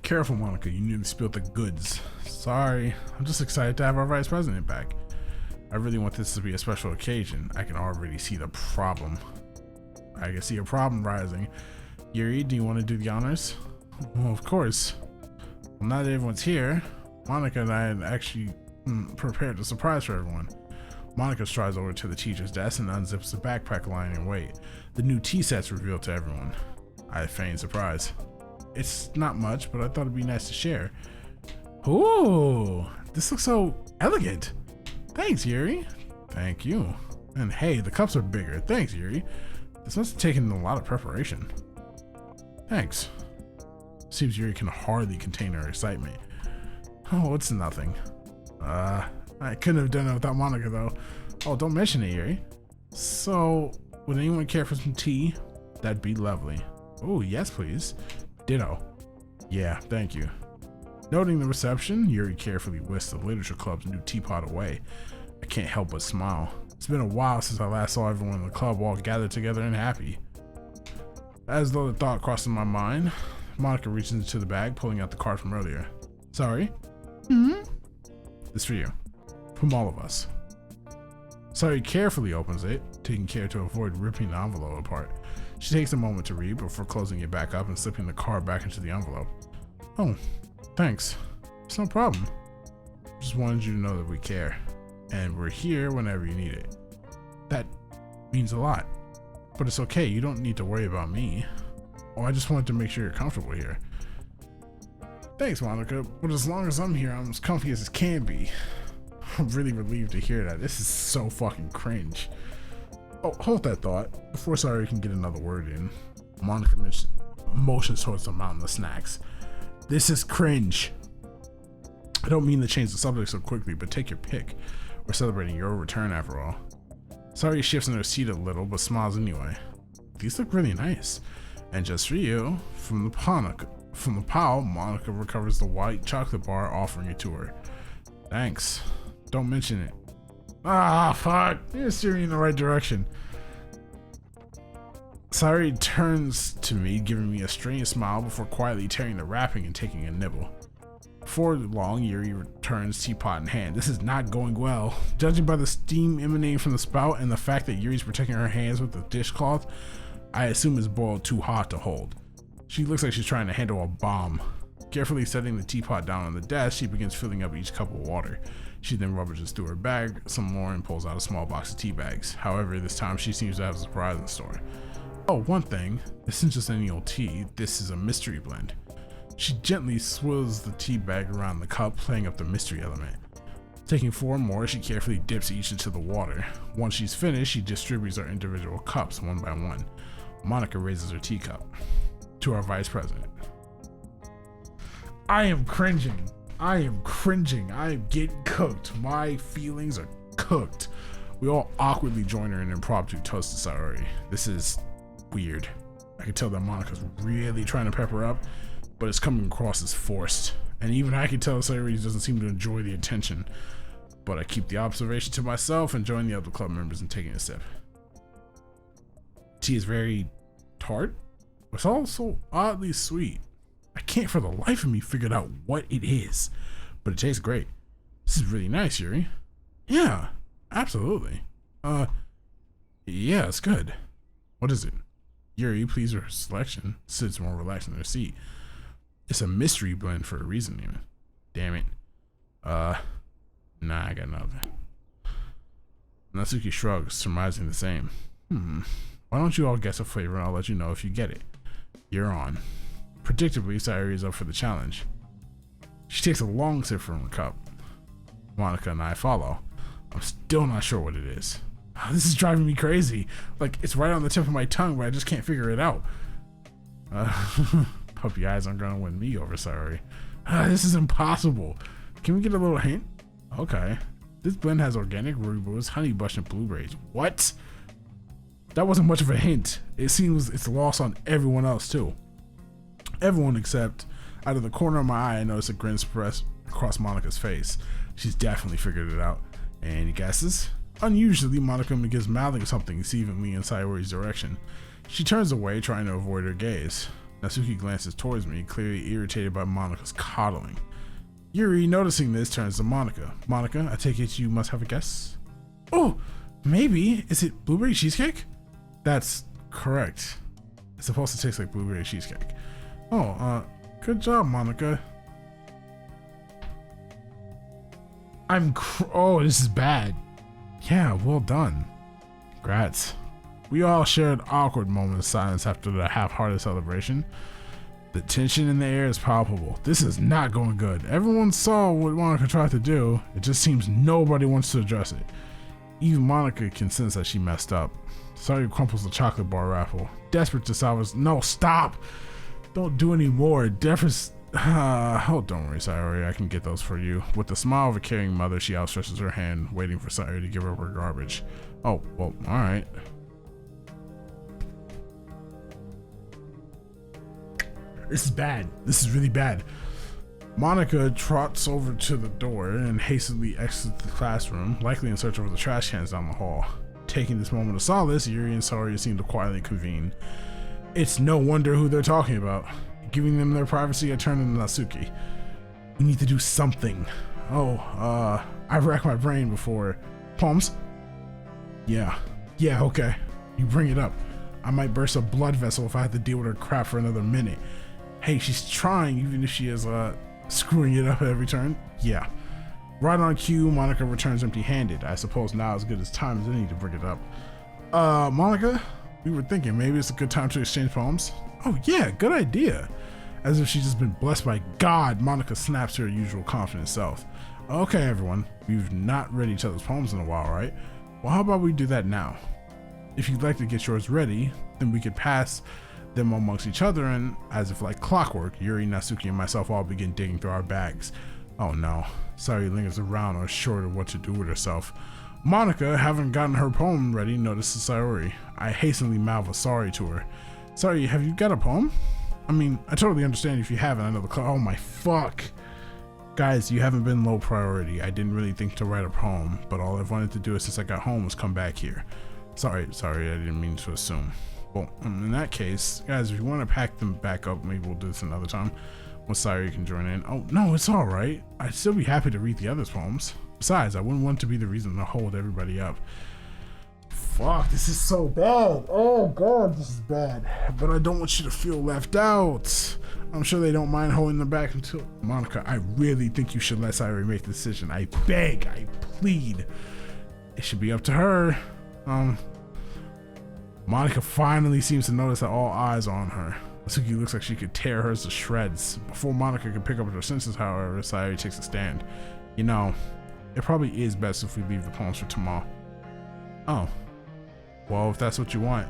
Careful, Monica, you nearly spilled the goods. Sorry, I'm just excited to have our vice president back. I really want this to be a special occasion. I can already see the problem. I can see a problem rising. Yuri, do you want to do the honors? Well, of course. Well, now that everyone's here, Monica and I had actually prepared a surprise for everyone. Monica strides over to the teacher's desk and unzips the backpack lining in wait. The new tea set's revealed to everyone. I feign surprise. It's not much, but I thought it'd be nice to share. Ooh, this looks so elegant. Thanks, Yuri. Thank you. And hey, the cups are bigger. Thanks, Yuri. This must have taken a lot of preparation. Thanks. Seems Yuri can hardly contain her excitement. Oh, it's nothing. I couldn't have done it without Monica though. Oh, don't mention it, Yuri. So, would anyone care for some tea? That'd be lovely. Oh, yes, please. Ditto. Yeah, thank you. Noting the reception, Yuri carefully whisks the literature club's new teapot away. I can't help but smile. It's been a while since I last saw everyone in the club all gathered together and happy. As though the thought crosses my mind, Monica reaches into the bag, pulling out the card from earlier. Sorry? It's for you. From all of us. Sari carefully opens it, taking care to avoid ripping the envelope apart. She takes a moment to read before closing it back up and slipping the card back into the envelope. Oh, thanks. It's no problem. Just wanted you to know that we care. And we're here whenever you need it. That means a lot. But it's okay, you don't need to worry about me. Oh, I just wanted to make sure you're comfortable here. Thanks, Monica, but as long as I'm here, I'm as comfy as it can be. I'm really relieved to hear that. This is so fucking cringe. Oh, hold that thought. Before Sari can get another word in, Monica motions towards the mountain of snacks. This is cringe. I don't mean to change the subject so quickly, but take your pick. We're celebrating your return after all. Sari shifts in her seat a little, but smiles anyway. These look really nice. And just for you, from the pile, Monica recovers the white chocolate bar, offering it to her. Thanks. Don't mention it. Ah, fuck. You're steering in the right direction. Sari turns to me, giving me a strange smile before quietly tearing the wrapping and taking a nibble. Before long, Yuri returns, teapot in hand. This is not going well. Judging by the steam emanating from the spout and the fact that Yuri's protecting her hands with the dishcloth, I assume it's boiled too hot to hold. She looks like she's trying to handle a bomb. Carefully setting the teapot down on the desk, she begins filling up each cup with water. She then rubbages through her bag some more and pulls out a small box of tea bags. However, this time she seems to have a surprise in store. Oh, one thing. This isn't just any old tea. This is a mystery blend. She gently swirls the tea bag around the cup, playing up the mystery element. Taking 4 more, she carefully dips each into the water. Once she's finished, she distributes our individual cups one by one. Monica raises her teacup. To our vice president. I am cringing. I am getting cooked. My feelings are cooked. We all awkwardly join her in an impromptu toast to Sayori. This is weird. I can tell that Monica's really trying to pep her up, but it's coming across as forced. And even I can tell Sayori doesn't seem to enjoy the attention. But I keep the observation to myself and join the other club members in taking a sip. Tea is very tart. It's also oddly sweet. I can't for the life of me figure out what it is, but it tastes great. This is really nice, Yuri. Yeah, absolutely. Yeah, it's good. What is it? Yuri, pleased with her selection, sits more relaxed in her seat. It's a mystery blend for a reason, even. Damn it. Nah, I got nothing. Natsuki shrugs, surmising the same. Why don't you all guess a flavor and I'll let you know if you get it. You're on. Predictably, Sayori is up for the challenge. She takes a long sip from her cup. Monica and I follow. I'm still not sure what it is. This is driving me crazy. Like, it's right on the tip of my tongue, but I just can't figure it out. Puppy eyes aren't gonna win me over, Sayori. This is impossible. Can we get a little hint? Okay. This blend has organic rooibos, honey bush, and blueberries. What? That wasn't much of a hint. It seems it's lost on everyone else too. Everyone except, out of the corner of my eye, I noticed a grin spread across Monica's face. She's definitely figured it out. Any guesses? Unusually, Monica begins mouthing something seemingly in Sayori's direction. She turns away, trying to avoid her gaze. Natsuki glances towards me, clearly irritated by Monica's coddling. Yuri, noticing this, turns to Monica. Monica, I take it you must have a guess? Oh, maybe. Is it blueberry cheesecake? That's correct. It's supposed to taste like blueberry cheesecake. Oh, good job, Monica. Oh, this is bad. Yeah, well done. Congrats. We all shared awkward moments of silence after the half-hearted celebration. The tension in the air is palpable. This is not going good. Everyone saw what Monica tried to do. It just seems nobody wants to address it. Even Monica can sense that she messed up. Sayori crumples the chocolate bar wrapper. Desperate to salvage. No, stop! Don't do any more. Oh, don't worry, Sayori. I can get those for you. With the smile of a caring mother, she outstretches her hand, waiting for Sayori to give her her garbage. Oh, well, alright. This is bad. This is really bad. Monica trots over to the door and hastily exits the classroom, likely in search of the trash cans down the hall. Taking this moment of solace, Yuri and Sayori seem to quietly convene. It's no wonder who they're talking about. Giving them their privacy, I turn to Natsuki. We need to do something. I've racked my brain before. Poems? Yeah, okay. You bring it up. I might burst a blood vessel if I have to deal with her crap for another minute. Hey, she's trying, even if she is, screwing it up at every turn. Yeah. Right on cue, Monica returns empty-handed. I suppose now is as good as time as any to bring it up. Monica? We were thinking maybe it's a good time to exchange poems. Oh yeah, good idea. As if she's just been blessed by God, Monica snaps to her usual confident self. Okay, everyone, we've not read each other's poems in a while, right? Well, how about we do that now? If you'd like to get yours ready, then we could pass them amongst each other, and as if like clockwork, Yuri, Natsuki, and myself all begin digging through our bags. Oh no, Sayori lingers around, unsure of what to do with herself. Monica, having gotten her poem ready, notices Sayori. I hastily mouth a sorry to her. Sorry, have you got a poem? I mean, I totally understand if you haven't. I know oh my fuck. Guys, you haven't been low priority. I didn't really think to write a poem, but all I've wanted to do since I got home was come back here. Sorry, I didn't mean to assume. Well, in that case, guys, if you want to pack them back up, maybe we'll do this another time. Well, Sayori can join in. Oh, no, it's all right. I'd still be happy to read the others' poems. Besides, I wouldn't want to be the reason to hold everybody up. Fuck, this is so bad. Oh god, this is bad. But I don't want you to feel left out. I'm sure they don't mind holding them back until... Monica, I really think you should let Sayori make the decision. I beg, I plead. It should be up to her. Monica finally seems to notice that all eyes are on her. Natsuki looks like she could tear hers to shreds. Before Monica can pick up her senses, however, Sayori takes a stand. You know, it probably is best if we leave the poems for tomorrow. Oh. Well, if that's what you want.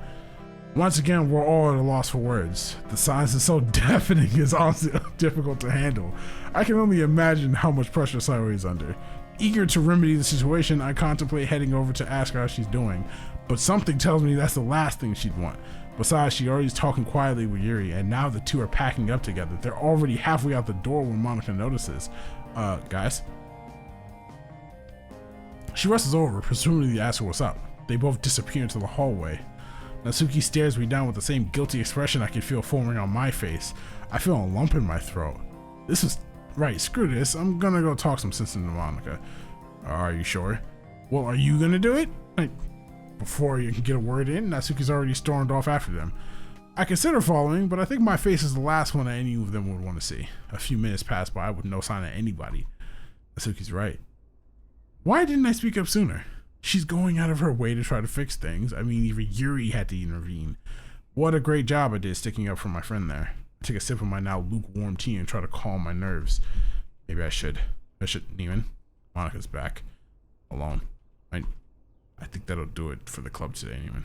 Once again, we're all at a loss for words. The silence is so deafening, it's honestly difficult to handle. I can only imagine how much pressure Sayori is under. Eager to remedy the situation, I contemplate heading over to ask her how she's doing, but something tells me that's the last thing she'd want. Besides, she already is talking quietly with Yuri, and now the two are packing up together. They're already halfway out the door when Monica notices. Guys? She rushes over, presumably to ask her what's up. They both disappear into the hallway. Natsuki stares me down with the same guilty expression I can feel forming on my face. I feel a lump in my throat. This is... Right, screw this. I'm gonna go talk some sense into Monica. Are you sure? Well, are you gonna do it? Before you can get a word in, Natsuki's already stormed off after them. I consider following, but I think my face is the last one that any of them would want to see. A few minutes pass by with no sign of anybody. Natsuki's right. Why didn't I speak up sooner? She's going out of her way to try to fix things. I mean, even Yuri had to intervene. What a great job I did sticking up for my friend there. I take a sip of my now lukewarm tea and try to calm my nerves. Maybe I shouldn't even. Monica's back. Alone. I think that'll do it for the club today, Neiman.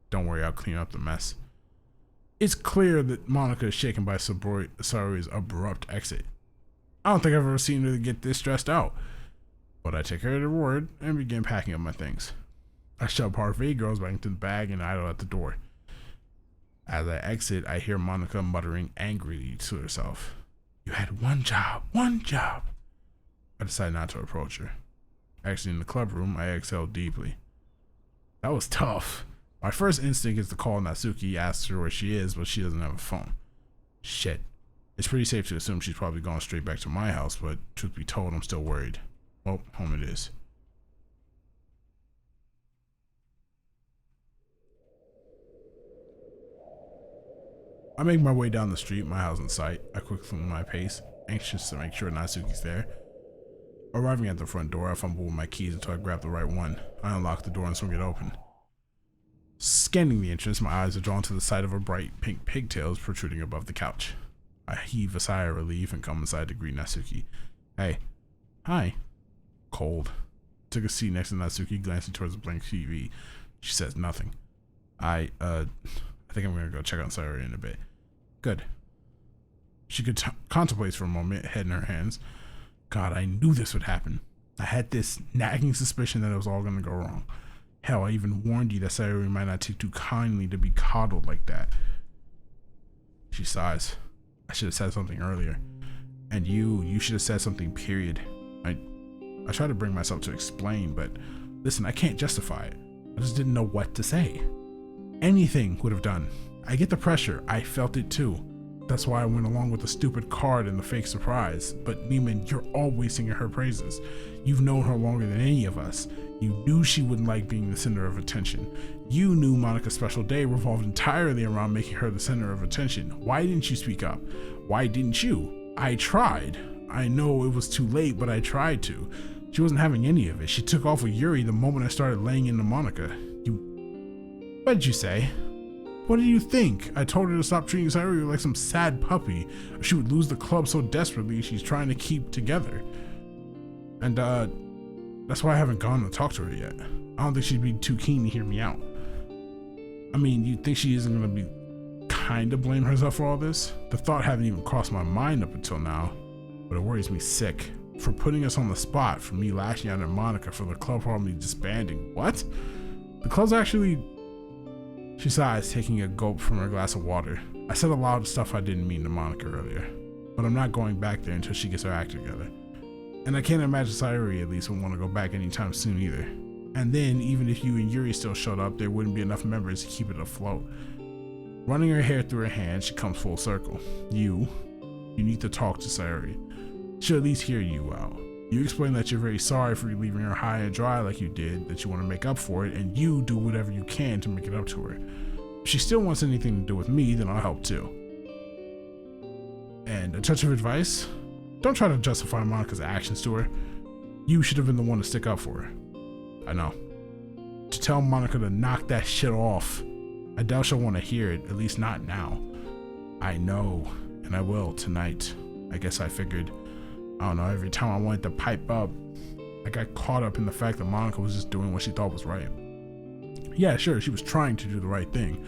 Don't worry, I'll clean up the mess. It's clear that Monica is shaken by Sayori's abrupt exit. I don't think I've ever seen her get this stressed out. But I take her at her word and begin packing up my things. I shove Parfait girls back into the bag and idle at the door. As I exit, I hear Monica muttering angrily to herself. You had one job. I decide not to approach her. Actually, in the club room, I exhale deeply. That was tough. My first instinct is to call Natsuki, ask her where she is, but she doesn't have a phone. Shit. It's pretty safe to assume she's probably gone straight back to my house, but truth be told, I'm still worried. Well, home it is. I make my way down the street, my house in sight. I quickly move my pace, anxious to make sure Natsuki's there. Arriving at the front door, I fumble with my keys until I grab the right one. I unlock the door and swing it open. Scanning the entrance, my eyes are drawn to the sight of her bright pink pigtails protruding above the couch. I heave a sigh of relief and come inside to greet Natsuki. Hey. Hi. Cold. Took a seat next to Natsuki, glancing towards the blank TV. She says nothing. I think I'm gonna go check on Sayori in a bit. Good. She contemplates for a moment, head in her hands. God, I knew this would happen. I had this nagging suspicion that it was all going to go wrong. Hell, I even warned you that Sayuri might not take too kindly to be coddled like that. She sighs. I should have said something earlier. And you should have said something, period. I tried to bring myself to explain, but listen, I can't justify it. I just didn't know what to say. Anything would have done. I get the pressure. I felt it too. That's why I went along with the stupid card and the fake surprise. But Neiman, you're always singing her praises. You've known her longer than any of us. You knew she wouldn't like being the center of attention. You knew Monika's special day revolved entirely around making her the center of attention. Why didn't you speak up? Why didn't you? I tried. I know it was too late, but I tried to. She wasn't having any of it. She took off with Yuri the moment I started laying into Monika. What did you say? What do you think? I told her to stop treating Sayuri like some sad puppy, or she would lose the club so desperately she's trying to keep together. And that's why I haven't gone to talk to her yet. I don't think she'd be too keen to hear me out. I mean, you'd think she isn't gonna be kinda blame herself for all this? The thought hadn't even crossed my mind up until now, but it worries me sick. For putting us on the spot, for me lashing out at Monika, for the club probably disbanding. What? The club's actually... She sighs, taking a gulp from her glass of water. I said a lot of stuff I didn't mean to Monika earlier, but I'm not going back there until she gets her act together. And I can't imagine Sayuri at least would want to go back anytime soon either. And then, even if you and Yuri still showed up, there wouldn't be enough members to keep it afloat. Running her hair through her hands, she comes full circle. You need to talk to Sayuri. She'll at least hear you out. You explain that you're very sorry for leaving her high and dry like you did, that you want to make up for it, and you do whatever you can to make it up to her. If she still wants anything to do with me, then I'll help too. And a touch of advice? Don't try to justify Monika's actions to her. You should have been the one to stick up for her. I know. To tell Monika to knock that shit off. I doubt she'll want to hear it, at least not now. I know, and I will tonight. I guess I figured, I don't know, every time I wanted to pipe up, I got caught up in the fact that Monika was just doing what she thought was right. Yeah, sure, she was trying to do the right thing.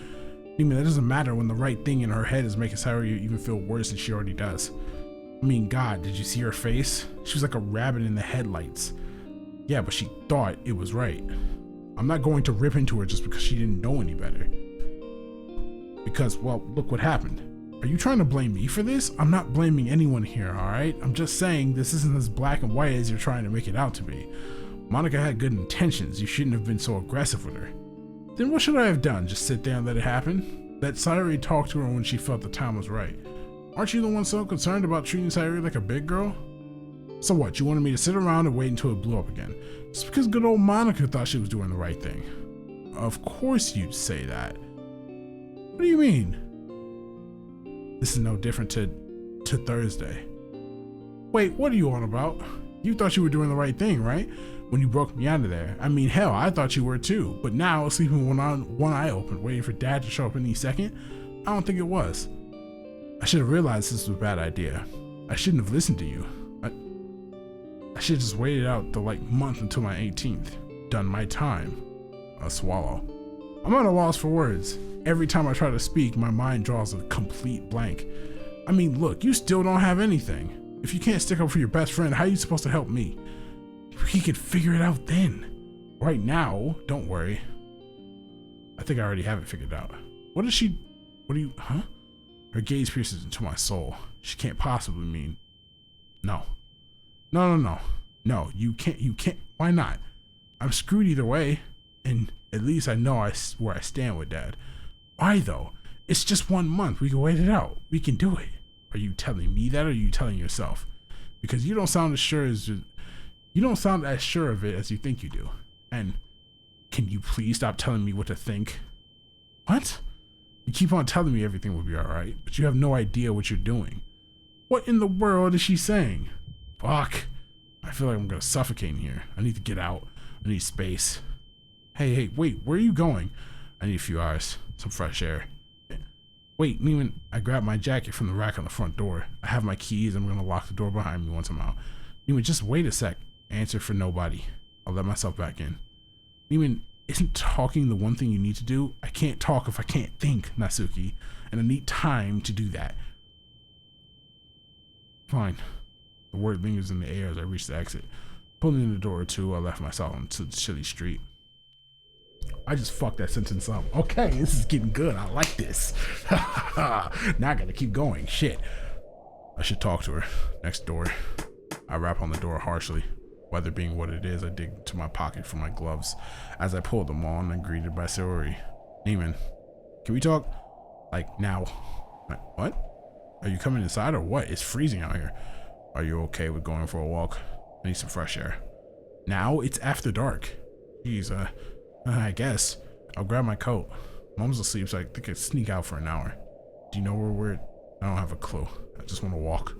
I mean, that doesn't matter when the right thing in her head is making Sayuri even feel worse than she already does. I mean, God, did you see her face? She was like a rabbit in the headlights. Yeah, but she thought it was right. I'm not going to rip into her just because she didn't know any better. Because, well, look what happened. Are you trying to blame me for this? I'm not blaming anyone here, alright? I'm just saying this isn't as black and white as you're trying to make it out to be. Monika had good intentions. You shouldn't have been so aggressive with her. Then what should I have done? Just sit there and let it happen? Let Sayuri talk to her when she felt the time was right. Aren't you the one so concerned about treating Sayuri like a big girl? So what, you wanted me to sit around and wait until it blew up again? Just because good old Monika thought she was doing the right thing. Of course you'd say that. What do you mean? This is no different to Thursday. Wait, what are you on about? You thought you were doing the right thing, right? When you broke me out of there. I mean, hell, I thought you were too. But now, sleeping with one eye open, waiting for Dad to show up any second, I don't think it was. I should have realized this was a bad idea. I shouldn't have listened to you. I should have just waited out the month until my 18th. Done my time. A swallow. I'm at a loss for words. Every time I try to speak, my mind draws a complete blank. I mean, look, you still don't have anything. If you can't stick up for your best friend, how are you supposed to help me? He could figure it out then. Right now, don't worry. I think I already have it figured out. What do you, huh? Her gaze pierces into my soul. She can't possibly mean. No, you can't, why not? I'm screwed either way, and at least I know where I stand with Dad. Why though? It's just 1 month, we can wait it out. We can do it. Are you telling me that, or are you telling yourself? Because you don't sound as sure of it as you think you do. And can you please stop telling me what to think? What? You keep on telling me everything will be alright, but you have no idea what you're doing. What in the world is she saying? Fuck. I feel like I'm gonna suffocate in here. I need to get out. I need space. Hey, wait, where are you going? I need a few hours. Some fresh air. Wait, Neiman, I grabbed my jacket from the rack on the front door. I have my keys. I'm gonna lock the door behind me once I'm out. Neiman, just wait a sec. Answer for nobody. I'll let myself back in. Neiman, isn't talking the one thing you need to do? I can't talk if I can't think, Natsuki, and I need time to do that. Fine. The word lingers in the air as I reach the exit. Pulling in the door or two, I left myself onto the chilly street. I just fucked that sentence up. Okay, this is getting good. I like this. Now I gotta keep going. Shit. I should talk to her. Next door. I rap on the door harshly. Weather being what it is, I dig into my pocket for my gloves. As I pull them on, I'm greeted by Saori. Neiman, can we talk? Like, now. Like, what? Are you coming inside or what? It's freezing out here. Are you okay with going for a walk? I need some fresh air. Now? It's after dark. Jeez, I guess. I'll grab my coat. Mom's asleep, so I think I'd sneak out for an hour. Do you know where we're... I don't have a clue. I just want to walk.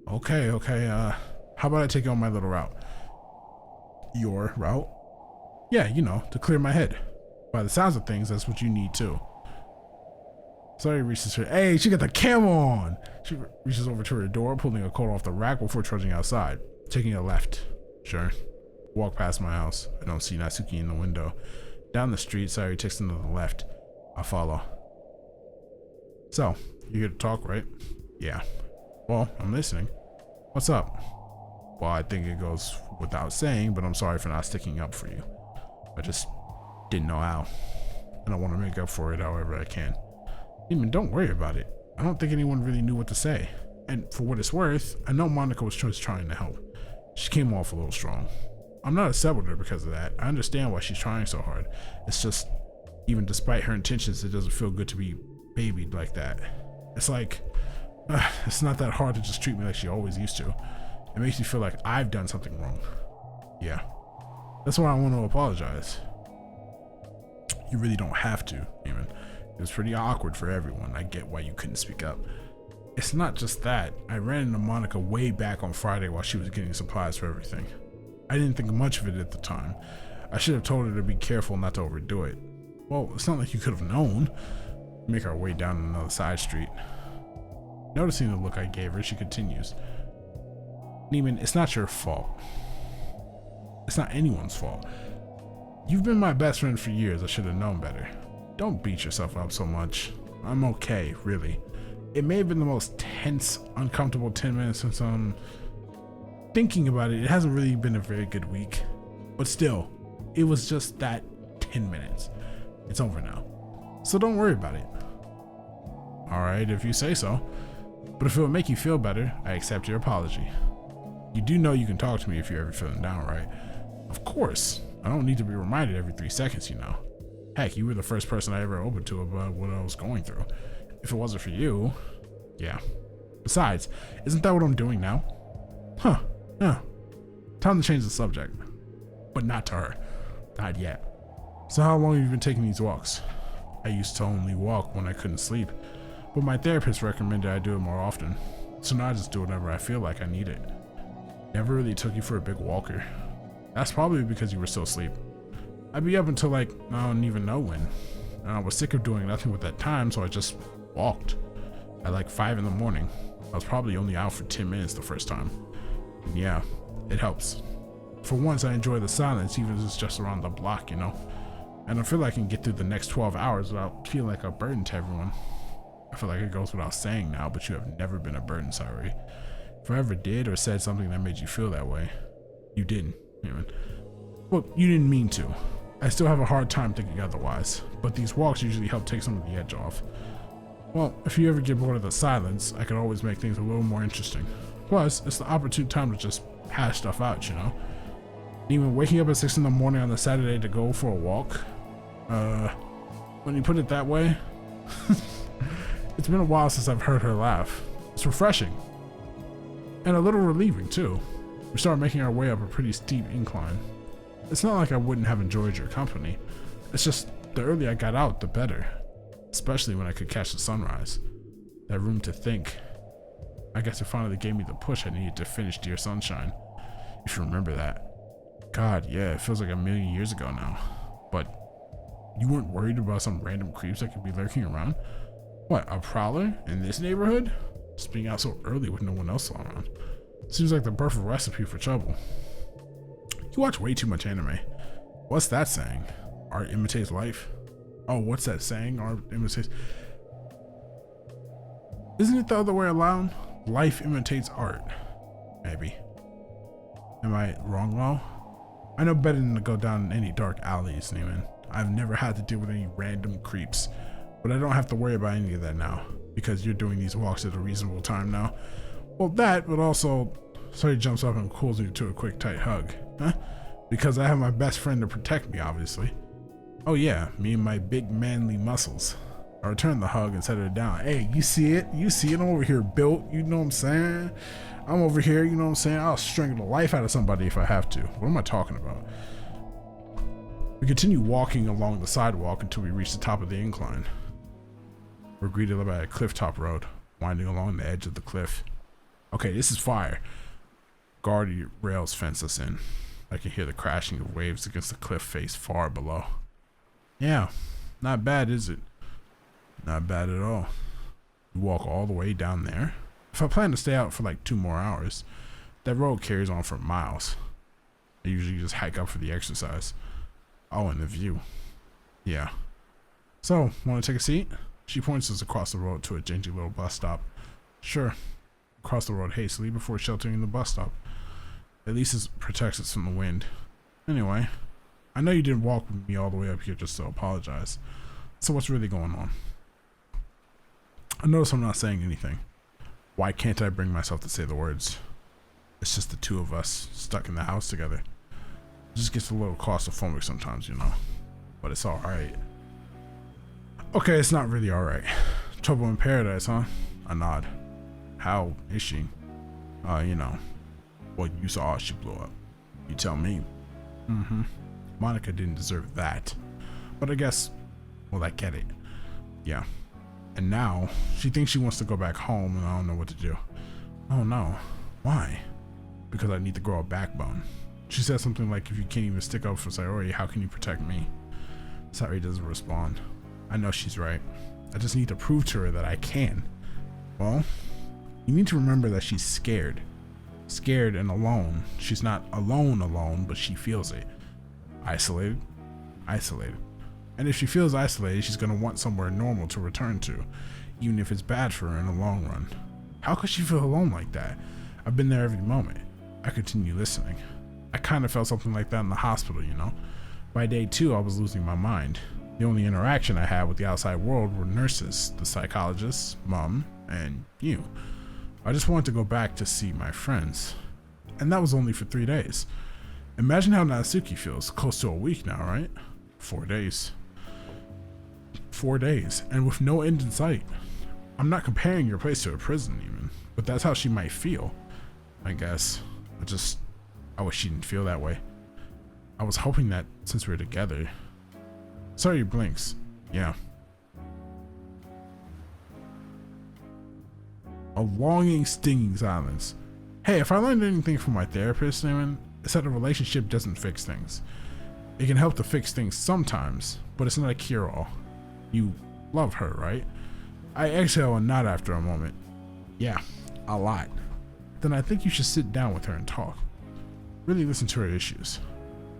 Okay, how about I take you on my little route? Your route? Yeah, you know, to clear my head. By the sounds of things, that's what you need too. Sorry, reaches her. Hey, she got the camo on! She reaches over to her door, pulling a coat off the rack before trudging outside. Taking a left. Sure. Walk past my house. I don't see Natsuki in the window. Down the street, Sayori takes them to the left. I follow. So, you here to talk, right? Yeah. Well, I'm listening. What's up? Well, I think it goes without saying, but I'm sorry for not sticking up for you. I just didn't know how. And I want to make up for it however I can. Even don't worry about it. I don't think anyone really knew what to say. And for what it's worth, I know Monica was just trying to help. She came off a little strong. I'm not upset with her because of that. I understand why she's trying so hard. It's just, even despite her intentions, it doesn't feel good to be babied like that. It's like, it's not that hard to just treat me like she always used to. It makes me feel like I've done something wrong. Yeah. That's why I want to apologize. You really don't have to, even. It was pretty awkward for everyone. I get why you couldn't speak up. It's not just that. I ran into Monica way back on Friday while she was getting supplies for everything. I didn't think much of it at the time. I should have told her to be careful not to overdo it. Well, it's not like you could have known. We make our way down another side street. Noticing the look I gave her, she continues. Neiman, it's not your fault. It's not anyone's fault. You've been my best friend for years. I should have known better. Don't beat yourself up so much. I'm okay, really. It may have been the most tense, uncomfortable 10 minutes since thinking about it. It hasn't really been a very good week. But still, it was just that 10 minutes. It's over now. So don't worry about it. Alright, if you say so. But if it will make you feel better, I accept your apology. You do know you can talk to me if you're ever feeling down, right? Of course. I don't need to be reminded every 3 seconds, you know. Heck, you were the first person I ever opened to about what I was going through. If it wasn't for you, yeah. Besides, isn't that what I'm doing now? Huh, yeah. Time to change the subject. But not to her. Not yet. So how long have you been taking these walks? I used to only walk when I couldn't sleep, but my therapist recommended I do it more often. So now I just do it whenever I feel like I need it. Never really took you for a big walker. That's probably because you were still asleep. I'd be up until like, I don't even know when. And I was sick of doing nothing with that time, so I just walked. At like 5 in the morning. I was probably only out for 10 minutes the first time. And yeah, it helps. For once, I enjoy the silence, even if it's just around the block, you know? And I feel like I can get through the next 12 hours without feeling like a burden to everyone. I feel like it goes without saying now, but you have never been a burden, Sayori. If I ever did or said something that made you feel that way, you didn't, even. Well, you didn't mean to. I still have a hard time thinking otherwise, but these walks usually help take some of the edge off. Well, if you ever get bored of the silence, I can always make things a little more interesting. Plus, it's the opportune time to just hash stuff out, you know? Even waking up at 6 in the morning on the Saturday to go for a walk, when you put it that way, it's been a while since I've heard her laugh. It's refreshing. And a little relieving, too. We start making our way up a pretty steep incline. It's not like I wouldn't have enjoyed your company. It's just the earlier I got out, the better. Especially when I could catch the sunrise. That room to think. I guess it finally gave me the push I needed to finish Dear Sunshine. If you remember that. God, yeah, it feels like a million years ago now. But you weren't worried about some random creeps that could be lurking around? What, a prowler in this neighborhood? Just being out so early with no one else around. Seems like the perfect recipe for trouble. You watch way too much anime. What's that saying? Art imitates life? Oh, what's that saying? Art imitates... Isn't it the other way around? Life imitates art. Maybe. Am I wrong, though? I know better than to go down any dark alleys, Neiman. I've never had to deal with any random creeps, but I don't have to worry about any of that now, because you're doing these walks at a reasonable time now. Well, that, but also, Sully jumps up and pulls me to a quick, tight hug. Huh? Because I have my best friend to protect me, obviously. Oh yeah, me and my big manly muscles. I return the hug and set her down. Hey, you see it? You see it? I'm over here built, you know what I'm saying? I'm over here, you know what I'm saying? I'll strangle the life out of somebody if I have to. What am I talking about? We continue walking along the sidewalk until we reach the top of the incline. We're greeted by a cliff-top road, winding along the edge of the cliff. Okay, this is fire. Guard rails fence us in. I can hear the crashing of waves against the cliff face far below. Yeah, not bad, is it? Not bad at all. We walk all the way down there. If I plan to stay out for like 2 more hours, that road carries on for miles. I usually just hike up for the exercise. Oh, and the view. Yeah. So, want to take a seat? She points us across the road to a dingy little bus stop. Sure. Cross the road hastily before sheltering in the bus stop. At least it protects us from the wind. Anyway, I know you didn't walk with me all the way up here just to apologize. So what's really going on? I notice I'm not saying anything. Why can't I bring myself to say the words? It's just the two of us stuck in the house together. It just gets a little claustrophobic sometimes, you know. But it's alright. Okay, it's not really alright. Trouble in paradise, huh? I nod. How is she? You know. Well, you saw she blew up. You tell me. Mm-hmm. Monica didn't deserve that. But I guess, well, I get it. Yeah. And now, she thinks she wants to go back home and I don't know what to do. Oh no. Why? Because I need to grow a backbone. She said something like, if you can't even stick up for Sayori, how can you protect me? Sayori doesn't respond. I know she's right. I just need to prove to her that I can. Well, you need to remember that she's scared. Scared and alone. She's not alone, but she feels it. Isolated. And if she feels isolated, she's going to want somewhere normal to return to, even if it's bad for her in the long run. How could she feel alone like that? I've been there every moment. I continue listening. I kind of felt something like that in the hospital, you know. By day 2, I was losing my mind. The only interaction I had with the outside world were nurses, the psychologists, Mom, and you. I just wanted to go back to see my friends. And that was only for 3 days. Imagine how Natsuki feels. Close to a week now, right? 4 days. 4 days, and with no end in sight. I'm not comparing your place to a prison even, but that's how she might feel. I guess. I wish she didn't feel that way. I was hoping that since we're together. Sorry, blinks. Yeah. A longing, stinging silence. Hey, if I learned anything from my therapist, Neiman, it's that a relationship doesn't fix things. It can help to fix things sometimes, but it's not a cure-all. You love her, right? I exhale and nod after a moment. Yeah, a lot. Then I think you should sit down with her and talk. Really listen to her issues.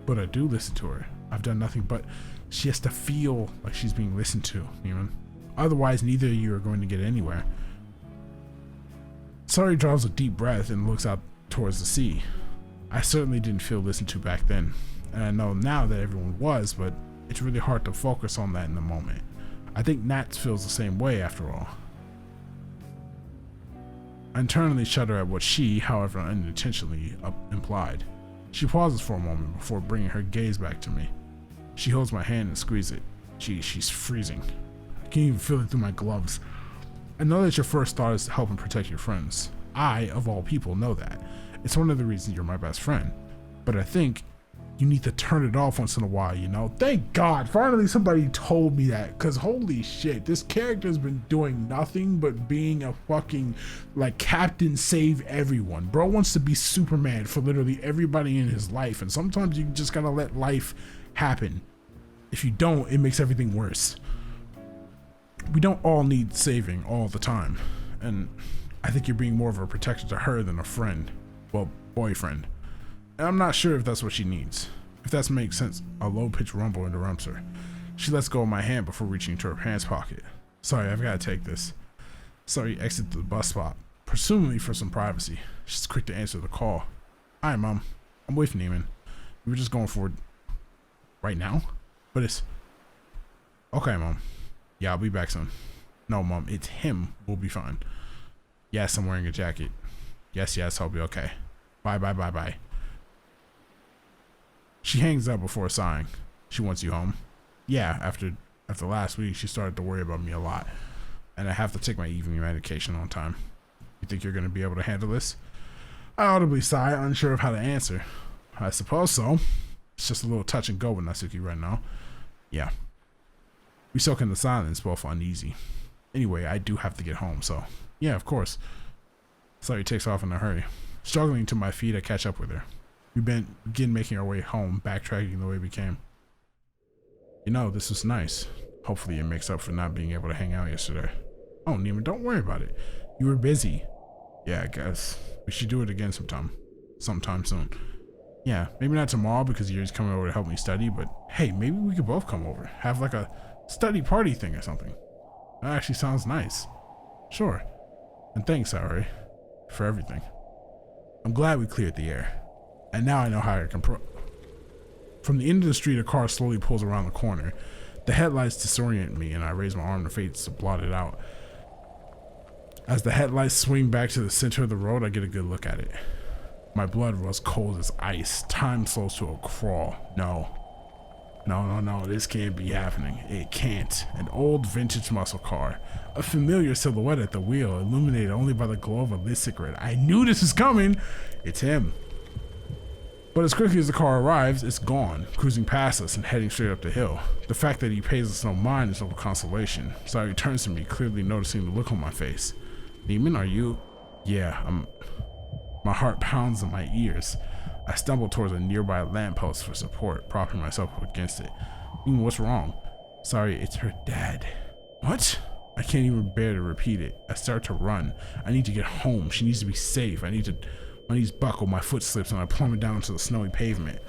But I do listen to her. I've done nothing but she has to feel like she's being listened to, Neiman. Otherwise, neither of you are going to get anywhere. Sari draws a deep breath and looks out towards the sea. I certainly didn't feel listened to back then. And I know now that everyone was, but it's really hard to focus on that in the moment. I think Nat feels the same way after all. I internally shudder at what she, however unintentionally, implied. She pauses for a moment before bringing her gaze back to me. She holds my hand and squeezes it. She's freezing. I can even feel it through my gloves. I know that your first thought is to help and protect your friends. I, of all people, know that. It's one of the reasons you're my best friend. But I think you need to turn it off once in a while, you know? Thank God, finally somebody told me that, because holy shit, this character's been doing nothing but being a fucking, like, Captain Save Everyone. Bro wants to be Superman for literally everybody in his life, and sometimes you just gotta let life happen. If you don't, it makes everything worse. We don't all need saving all the time, and I think you're being more of a protector to her than a friend. Well, boyfriend. And I'm not sure if that's what she needs. If that makes sense, a low-pitched rumble interrupts her. She lets go of my hand before reaching into her pants pocket. Sorry, I've got to take this. Sorry, exit the bus stop. presumably for some privacy. She's quick to answer the call. Hi, Mom. I'm with Neiman. We were just going for it right now? But it's... Okay, Mom. Yeah, I'll be back soon. No, Mom, it's him. We'll be fine. Yes, I'm wearing a jacket. Yes, I'll be okay. Bye. She hangs up before sighing. She wants you home. Yeah, after last week, she started to worry about me a lot. And I have to take my evening medication on time. You think you're going to be able to handle this? I audibly sigh, unsure of how to answer. I suppose so. It's just a little touch and go with Natsuki right now. Yeah. We soak in the silence, both uneasy. Anyway, I do have to get home, so... Yeah, of course. Sari takes off in a hurry. Struggling to my feet, I catch up with her. We begin making our way home, backtracking the way we came. You know, this was nice. Hopefully it makes up for not being able to hang out yesterday. Oh, Neiman, don't worry about it. You were busy. Yeah, I guess. We should do it again sometime soon. Yeah, maybe not tomorrow because Yuri's coming over to help me study, but hey, maybe we could both come over. Have like a study party thing or something. That actually sounds nice. Sure. And thanks, Saori, for everything. I'm glad we cleared the air. And now I know how I can From the end of the street, a car slowly pulls around the corner. The headlights disorient me, and I raise my arm to face to blot it out. As the headlights swing back to the center of the road, I get a good look at it. My blood runs cold as ice. Time slows to a crawl. No, this can't be happening. It can't. An old vintage muscle car. A familiar silhouette at the wheel, illuminated only by the glow of a lit cigarette. I knew this was coming! It's him. But as quickly as the car arrives, it's gone, cruising past us and heading straight up the hill. The fact that he pays us no mind is no consolation. So he turns to me, clearly noticing the look on my face. Neiman, are you? Yeah, I'm... My heart pounds in my ears. I stumble towards a nearby lamppost for support, propping myself up against it. Neiman, what's wrong? Sorry, it's her dad. What? I can't even bear to repeat it. I start to run. I need to get home. She needs to be safe. My knees buckle, my foot slips, and I plummet down to the snowy pavement.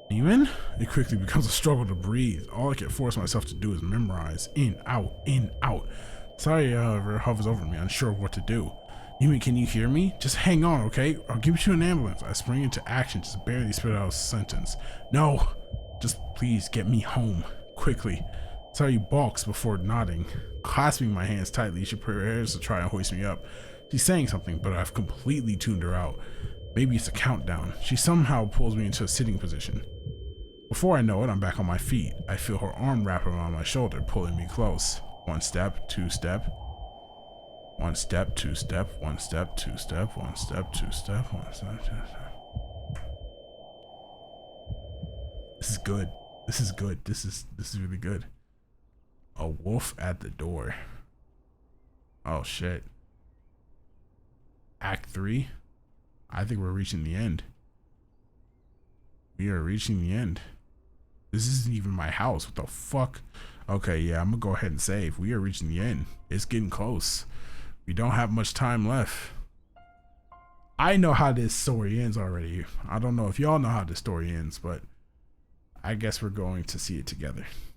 Neiman? It quickly becomes a struggle to breathe. All I can force myself to do is memorize. In, out, in, out. Sorry, however, hovers over me, unsure of what to do. Neiman, can you hear me? Just hang on, okay? I'll give you an ambulance. I spring into action, just barely spit out a sentence. No! Just please get me home. Quickly. Sorry balks before nodding. Clasping my hands tightly, she prepares to try and hoist me up. She's saying something, but I've completely tuned her out. Maybe it's a countdown. She somehow pulls me into a sitting position. Before I know it, I'm back on my feet. I feel her arm wrap around my shoulder, pulling me close. 1 step, 2 step. 1 step, 2 step, 1 step, 2 step, 1 step, 2 step, 1 step, 2 step. This is good. This is good. This is really good. A wolf at the door. Oh shit. Act 3. I think we're reaching the end. We are reaching the end. This isn't even my house. What the fuck? Okay, yeah, I'm gonna go ahead and save. We are reaching the end. It's getting close. We don't have much time left. I know how this story ends already. I don't know if y'all know how this story ends, but I guess we're going to see it together.